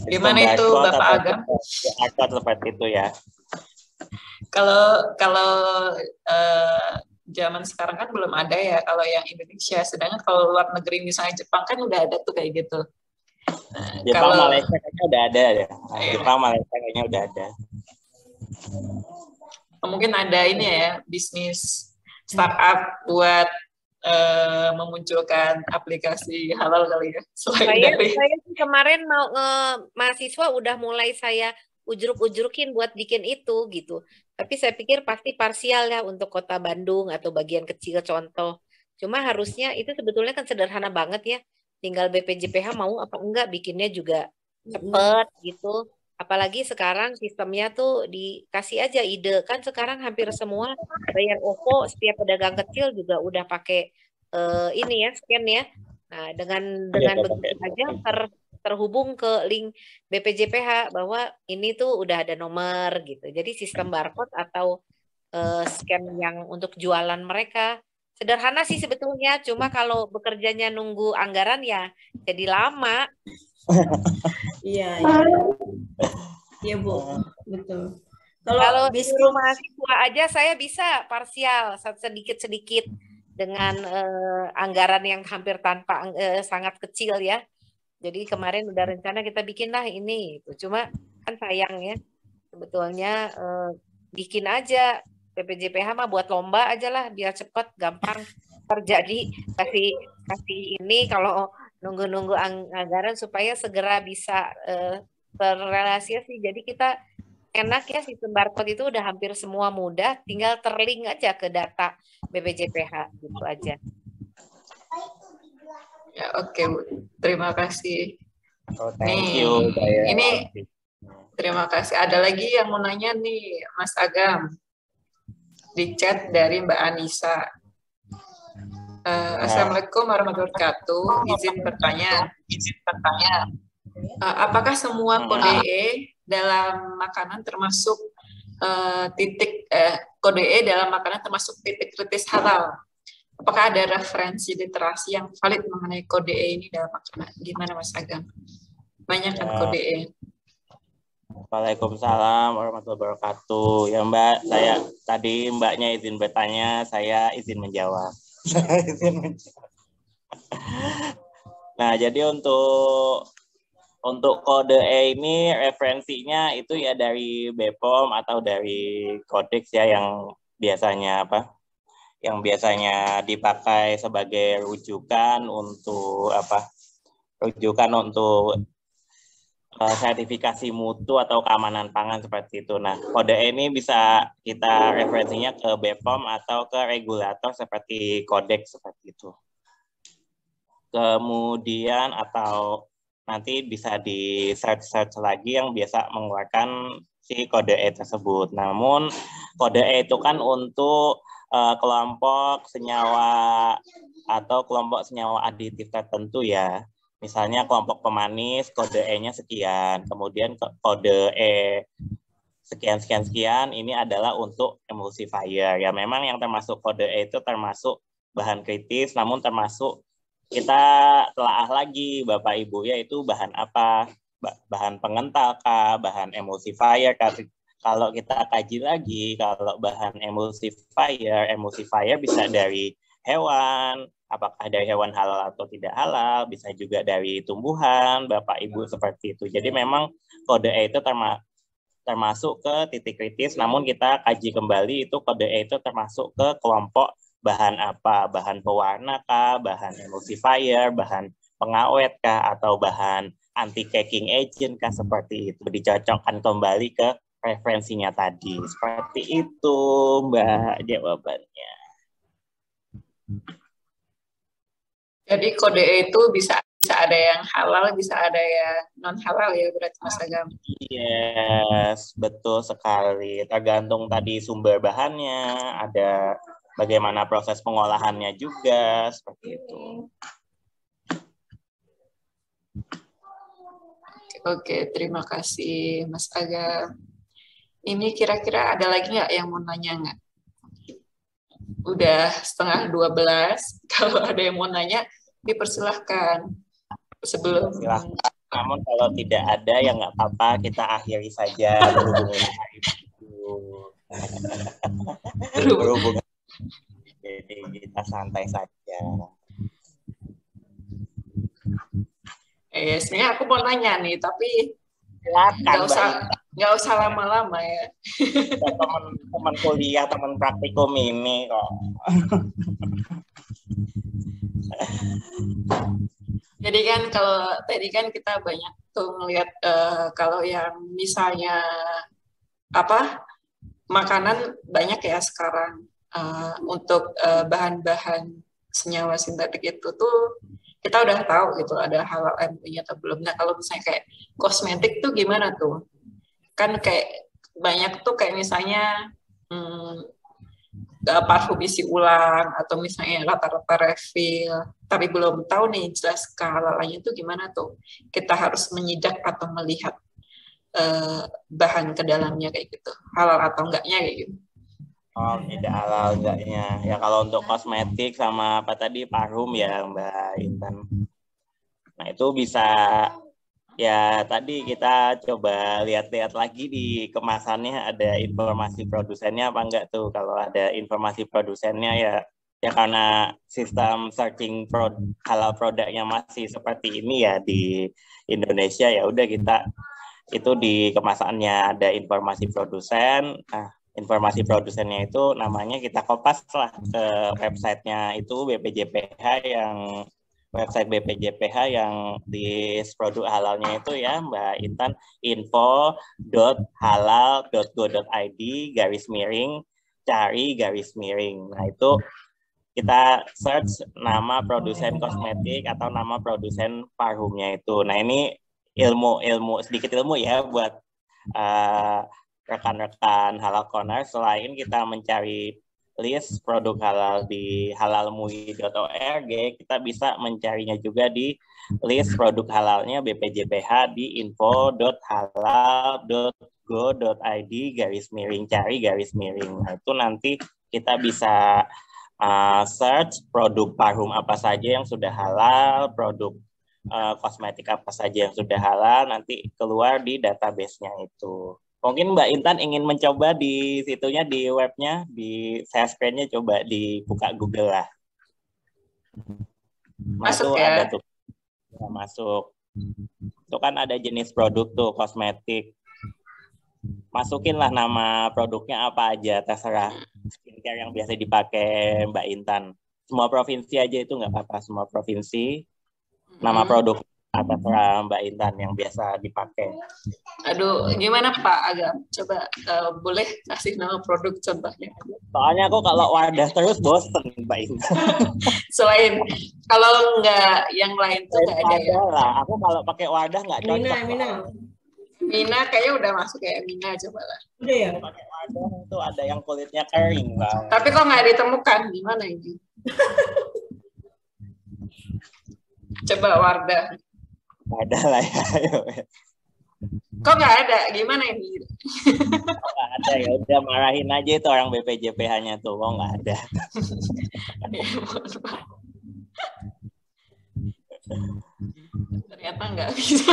Gimana itu Bapak Agam? Seperti itu ya. Kalau zaman sekarang kan belum ada ya kalau yang Indonesia. Sedangkan kalau luar negeri misalnya Jepang kan udah ada tuh kayak gitu. Jepang, Malaysia kayaknya udah ada ya. Jepang, Malaysia kayaknya udah ada. Mungkin ada ini ya, bisnis startup buat memunculkan aplikasi halal kali ya. Saya kemarin mahasiswa udah mulai saya ujruk-ujrukin buat bikin itu gitu. Tapi saya pikir pasti parsial ya untuk kota Bandung atau bagian kecil contoh. Cuma harusnya itu sebetulnya kan sederhana banget ya. Tinggal BPJPH mau apa enggak bikinnya juga cepet gitu. Apalagi sekarang sistemnya tuh dikasih aja ide. Kan sekarang hampir semua bayar OVO, setiap pedagang kecil juga udah pakai ini ya, scan ya. Nah, dengan begitu saja terhubung ke link BPJPH bahwa ini tuh udah ada nomor gitu. Jadi sistem barcode atau scan yang untuk jualan mereka sederhana sih sebetulnya. Cuma kalau bekerjanya nunggu anggaran ya jadi lama. Iya. Iya Bu, betul. Kalau disuruh mahasiswa aja saya bisa parsial sedikit-sedikit dengan anggaran yang hampir sangat kecil ya. Jadi kemarin udah rencana kita bikin lah ini. Cuma kan sayang ya, sebetulnya bikin aja BPJPH mah buat lomba aja lah biar cepat gampang terjadi. Kasih ini kalau nunggu anggaran supaya segera bisa terrealisasi. Jadi kita enak ya, sistem barcode itu udah hampir semua mudah, tinggal terlink aja ke data BPJPH gitu aja. Ya, oke Bu. Terima kasih. Thank you. Ini Terima kasih. Ada lagi yang mau nanya nih, Mas Agam. Di chat dari Mbak Anissa. Assalamualaikum warahmatullahi wabarakatuh. Izin bertanya. Apakah semua kode E dalam makanan termasuk kode E dalam makanan termasuk titik kritis halal? Apakah ada referensi literasi yang valid mengenai kode E ini dalam makanan? Gimana Mas Agam? Banyak kan kode E. Waalaikumsalam warahmatullahi wabarakatuh. Ya Mbak, saya tadi Mbaknya izin bertanya, saya izin menjawab. Nah, jadi untuk kode E ini referensinya itu ya dari BPOM atau dari kodeks ya yang biasanya dipakai sebagai rujukan untuk sertifikasi mutu atau keamanan pangan seperti itu. Nah, kode E ini bisa kita referensinya ke BPOM atau ke regulator seperti kodeks seperti itu. Kemudian atau nanti bisa di search lagi yang biasa mengeluarkan si kode E tersebut. Namun kode E itu kan untuk kelompok senyawa atau kelompok senyawa aditif tertentu ya. Misalnya kelompok pemanis kode E-nya sekian, kemudian kode E sekian ini adalah untuk emulsifier. Ya memang yang termasuk kode E itu termasuk bahan kritis, namun termasuk kita telaah lagi Bapak Ibu yaitu bahan apa? Bahan pengental kah, bahan emulsifier kah? Kalau kita kaji lagi, kalau bahan emulsifier bisa dari hewan, apakah dari hewan halal atau tidak halal, bisa juga dari tumbuhan, Bapak Ibu seperti itu. Jadi memang kode E itu termasuk ke titik kritis, namun kita kaji kembali itu kode E itu termasuk ke kelompok bahan apa, bahan pewarna kah, bahan emulsifier, bahan pengawet kah, atau bahan anti-caking agent kah, seperti itu. Dicocokkan kembali ke referensinya tadi. Seperti itu, Mbak, jawabannya. Jadi kode E itu bisa ada yang halal, bisa ada yang non halal ya berarti Mas Agam. Yes, betul sekali. Tergantung tadi sumber bahannya, ada bagaimana proses pengolahannya juga, seperti itu. Oke, terima kasih Mas Agam. Ini kira-kira ada lagi nggak yang mau nanya nggak? Udah 11:30. Kalau ada yang mau nanya, dipersilahkan. Sebelum. Silahkan. Namun kalau tidak ada, ya nggak apa-apa. Kita akhiri saja berhubungan. Jadi kita santai saja. Sebenarnya aku mau nanya nih, tapi silakan. Nggak usah lama-lama ya. Teman kuliah, teman praktikum ini kok. Jadi kan kalau tadi kan kita banyak tuh ngelihat kalau yang misalnya makanan banyak ya sekarang untuk bahan-bahan senyawa sintetik itu tuh kita udah tahu gitu ada halal MUI atau belum. Nah kalau misalnya kayak kosmetik tuh gimana tuh? Kan kayak banyak tuh kayak misalnya parfum isi ulang atau misalnya rata-rata refill, tapi belum tahu nih jelas kehalalannya itu gimana tuh. Kita harus menyidak atau melihat bahan ke dalamnya kayak gitu, halal atau enggaknya kayak gitu. Oh, tidak halal enggaknya. Ya kalau untuk kosmetik sama apa tadi parfum ya Mbak Intan. Nah itu bisa ya tadi kita coba lihat-lihat lagi di kemasannya ada informasi produsennya apa enggak tuh. Kalau ada informasi produsennya ya karena sistem searching halal produknya masih seperti ini ya di Indonesia, ya udah kita itu di kemasannya ada informasi produsen. Nah, informasi produsennya itu namanya kita kopas lah ke websitenya itu BPJPH yang website BPJPH yang di produk halalnya itu ya Mbak Intan, info.halal.go.id/cari/. Nah itu kita search nama produsen kosmetik atau nama produsen parfumnya itu. Nah ini sedikit ilmu ya buat rekan-rekan Halal Corner, selain kita mencari list produk halal di halalmui.org, kita bisa mencarinya juga di list produk halalnya BPJPH di info.halal.go.id/cari/. Nah, itu nanti kita bisa search produk parfum apa saja yang sudah halal, produk kosmetik apa saja yang sudah halal, nanti keluar di database-nya itu. Mungkin Mbak Intan ingin mencoba di situnya, di webnya, di share screen-nya, coba dibuka Google lah. Masuk ya? Ada tuh. Ya, masuk. Itu kan ada jenis produk tuh, kosmetik. Masukinlah nama produknya apa aja, terserah. Skincare yang biasa dipakai Mbak Intan. Semua provinsi aja itu nggak apa-apa, semua provinsi. Nama produk apa terserah Mbak Intan yang biasa dipakai. Aduh, gimana Pak Agam? Coba boleh kasih nama produk contohnya? Soalnya aku kalau wadah terus bosen Mbak Intan. Selain kalau nggak yang lain tuh nggak ada ya? Lah, aku kalau pakai wadah nggak cocok. Mina kayaknya udah masuk ya, Mina coba lah. Udah ya? Pakai wadah itu ada yang kulitnya kering Bang. Tapi kok nggak ditemukan, gimana ini? Coba Wardah. Ada lah ya. Kok nggak ada? Gimana ini? Nggak ada ya, udah marahin aja itu orang BPJPH-nya tuh, kok nggak ada. Ternyata nggak bisa.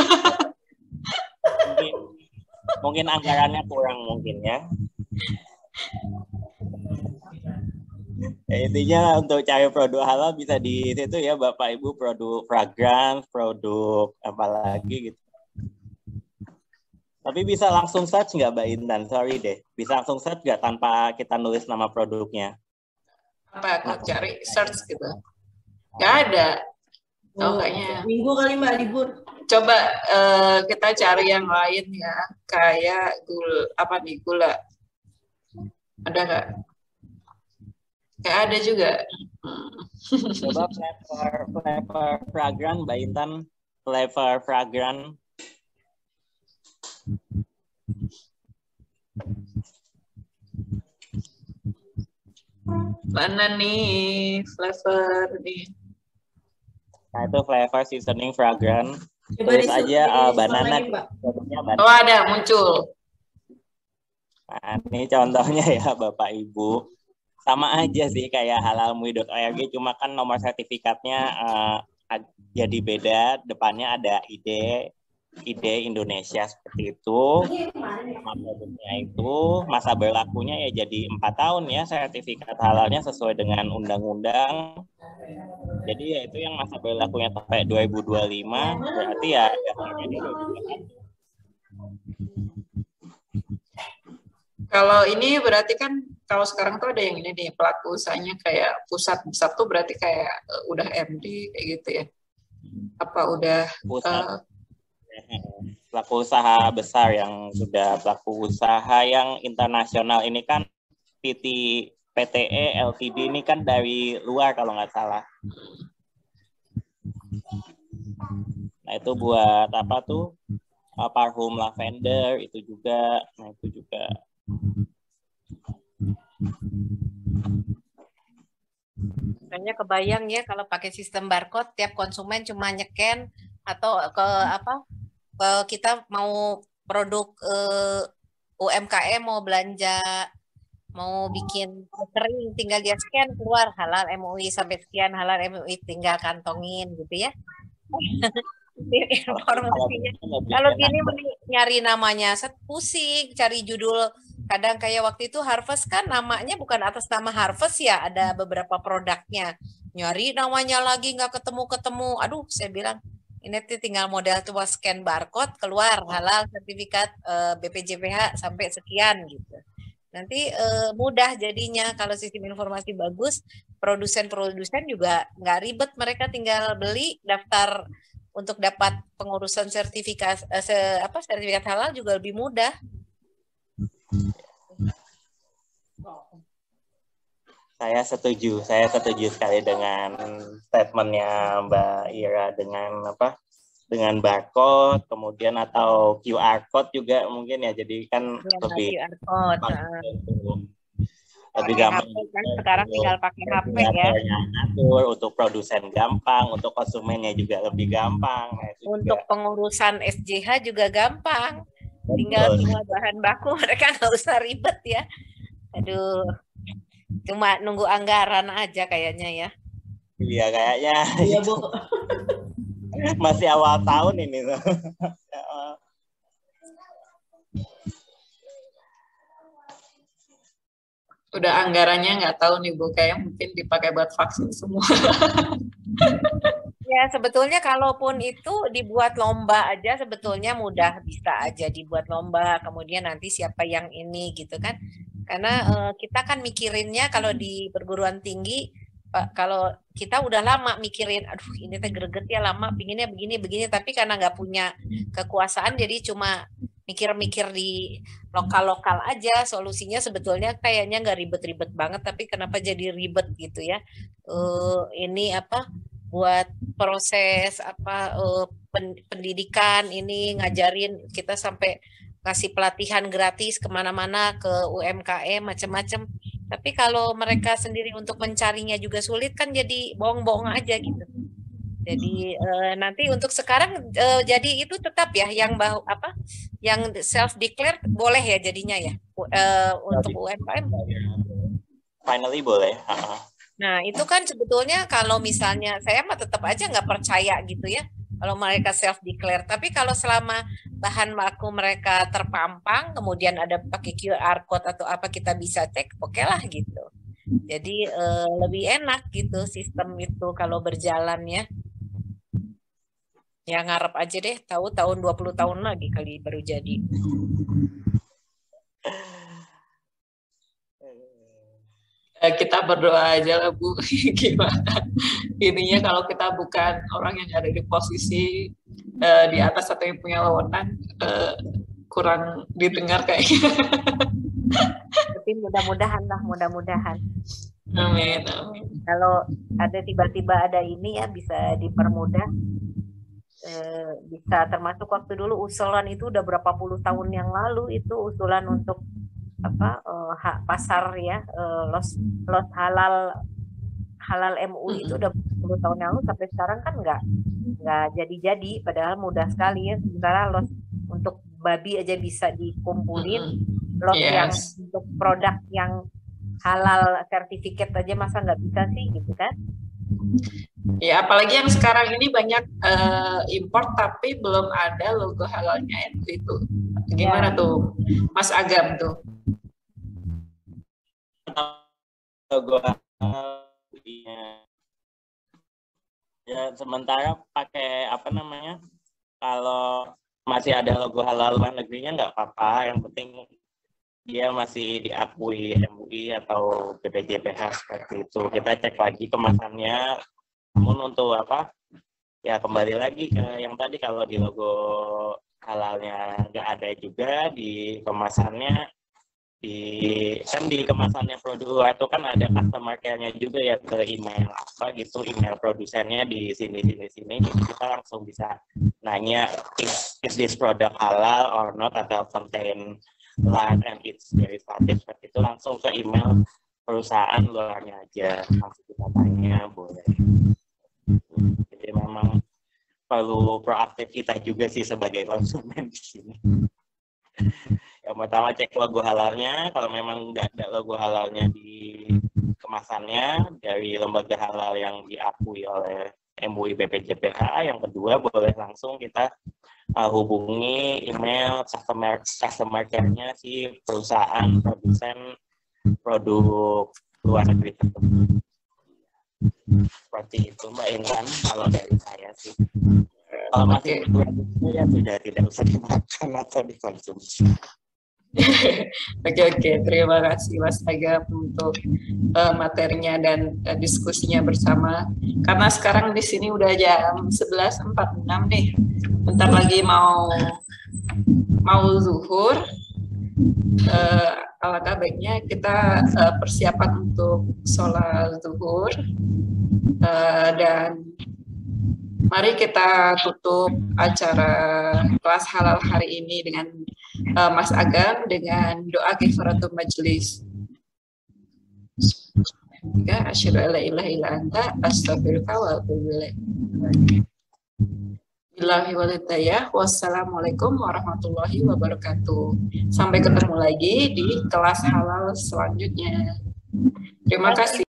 Mungkin anggarannya kurang mungkin ya. Intinya untuk cari produk halal bisa di situ ya Bapak Ibu, produk fragrance, produk apa lagi gitu. Tapi bisa langsung search nggak Mbak Intan? Sorry deh, bisa langsung search nggak tanpa kita nulis nama produknya? Apa aku cari search gitu? Nggak ada. Oh, kayaknya. Minggu kali Mbak libur. Coba kita cari yang lain ya, kayak gula. Ada nggak? Kayak ada juga. Coba flavor fragrant Mbak Intan, flavor fragrant. Mana nih flavor nih? Nah itu flavor seasoning fragrant. Tulis aja banana. Oh ada, muncul. Nah ini contohnya ya Bapak Ibu. Sama aja sih kayak halalmui.org, cuma kan nomor sertifikatnya jadi beda. Depannya ada ID Indonesia seperti itu. Nama produknya itu, masa berlakunya ya jadi 4 tahun ya, sertifikat halalnya sesuai dengan undang-undang. Jadi ya itu yang masa berlakunya sampai 2025, berarti ya dasarnya di 2021. Kalau ini berarti kan, kalau sekarang tuh ada yang ini nih, pelaku usahanya kayak pusat tuh berarti kayak udah MD kayak gitu ya? Apa udah pelaku usaha besar yang sudah pelaku usaha yang internasional ini kan PTE Ltd ini kan dari luar kalau nggak salah. Nah itu buat apa tuh? Parfum lavender itu juga. Nah itu juga. Kayaknya kebayang ya kalau pakai sistem barcode, tiap konsumen cuma nyeken atau kita mau produk UMKM mau belanja, mau bikin kering, tinggal dia scan keluar halal MUI sampai sekian, halal MUI tinggal kantongin gitu ya. Informasinya. Kalau gini nyari namanya pusing, cari judul. Kadang kayak waktu itu Harvest kan namanya bukan atas nama Harvest ya, ada beberapa produknya. Nyari namanya lagi nggak ketemu. Aduh, saya bilang ini tinggal modal cuma scan barcode keluar halal sertifikat BPJPH sampai sekian gitu. Nanti mudah jadinya kalau sistem informasi bagus, produsen juga nggak ribet, mereka tinggal beli daftar untuk dapat pengurusan sertifikat sertifikat halal juga lebih mudah. Saya setuju sekali dengan statementnya Mbak Ira dengan dengan barcode, kemudian atau QR code juga mungkin ya, jadi kan lebih QR code. lebih Pakai gampang HP kan sekarang tinggal pakai HP ya. Ngatur, untuk produsen gampang, untuk konsumennya juga lebih gampang. Untuk pengurusan SJH juga gampang, tinggal semua bahan baku mereka nggak usah ribet ya. Aduh, cuma nunggu anggaran aja kayaknya ya. Iya kayaknya. Iya Bu. Masih awal tahun ini. Udah anggarannya nggak tahu nih Bu, kayak mungkin dipakai buat vaksin semua. Ya sebetulnya kalaupun itu dibuat lomba aja sebetulnya mudah, bisa aja dibuat lomba, kemudian nanti siapa yang ini gitu kan. Karena kita kan mikirinnya kalau di perguruan tinggi, kalau kita udah lama mikirin, aduh ini teh greget ya lama, pinginnya begini, tapi karena nggak punya kekuasaan jadi cuma mikir-mikir di lokal-lokal aja. Solusinya sebetulnya kayaknya nggak ribet-ribet banget, tapi kenapa jadi ribet gitu ya? Ini apa? Buat proses apa pendidikan ini ngajarin kita sampai kasih pelatihan gratis kemana-mana ke UMKM macam-macam. Tapi kalau mereka sendiri untuk mencarinya juga sulit kan, jadi bohong-bohong aja gitu. Jadi nanti untuk sekarang jadi itu tetap ya yang yang self declare boleh ya jadinya ya untuk UMKM. Finally boleh. Nah itu kan sebetulnya kalau misalnya saya mah tetap aja nggak percaya gitu ya kalau mereka self declare. Tapi kalau selama bahan baku mereka terpampang, kemudian ada pakai QR code atau apa kita bisa cek, oke lah gitu. Jadi lebih enak gitu sistem itu kalau berjalan ya. Ya ngarep aja deh, tahu tahun 20 tahun lagi kali baru jadi. Kita berdoa aja lah Bu, gimana ininya kalau kita bukan orang yang ada di posisi di atas atau yang punya wewenang, kurang didengar kayaknya. Tapi mudah-mudahan lah, mudah-mudahan. Amin, amin. Kalau ada tiba-tiba ada ini ya bisa dipermudah. Bisa termasuk waktu dulu usulan itu udah berapa puluh tahun yang lalu itu usulan untuk hak pasar ya, los halal MUI itu udah 10 tahun yang lalu, sampai sekarang kan nggak jadi padahal mudah sekali ya. Sementara los untuk babi aja bisa dikumpulin, los yang untuk produk yang halal sertifikat aja masa nggak bisa sih gitu kan. Ya apalagi yang sekarang ini banyak import tapi belum ada logo halalnya itu. Gimana tuh Mas Agam tuh? Logo ya sementara pakai apa namanya, kalau masih ada logo halal luar negerinya nggak apa-apa, yang penting dia masih diakui MUI atau BPJPH seperti itu. Kita cek lagi kemasannya. Namun untuk apa ya kembali lagi ke yang tadi, kalau di logo halalnya nggak ada juga di kemasannya, di kemasannya produk itu kan ada customer care-nya juga ya, ke email apa gitu, email produsennya di sini. Jadi kita langsung bisa nanya is this product halal or not, atau contain lard and its derivative, seperti itu langsung ke email perusahaan luarnya aja, langsung kita tanya boleh. Jadi memang perlu proaktif kita juga sih sebagai konsumen di sini. Yang pertama cek logo halalnya, kalau memang nggak ada logo halalnya di kemasannya dari lembaga halal yang diakui oleh MUI BPJPH. Yang kedua boleh langsung kita hubungi email customer care-nya si perusahaan produsen produk luar negeri tersebut. Seperti itu Mbak Intan kalau dari saya sih. Kalau masih ya sudah tidak usah dimakan atau dikonsumsi. Oke, terima kasih Mas Agam untuk materinya dan diskusinya bersama. Karena sekarang di sini udah jam 11.46 nih. Bentar lagi mau zuhur. Alangkah baiknya kita persiapan untuk sholat zuhur dan Mari kita tutup acara kelas halal hari ini dengan Mas Agam dengan doa kifaratul majelis. Asyhadu an la ilaha illa anta astaghfiruka wa atubu ilaik. Billahi wal hidayah. Wassalamualaikum warahmatullahi wabarakatuh. Sampai ketemu lagi di kelas halal selanjutnya. Terima kasih.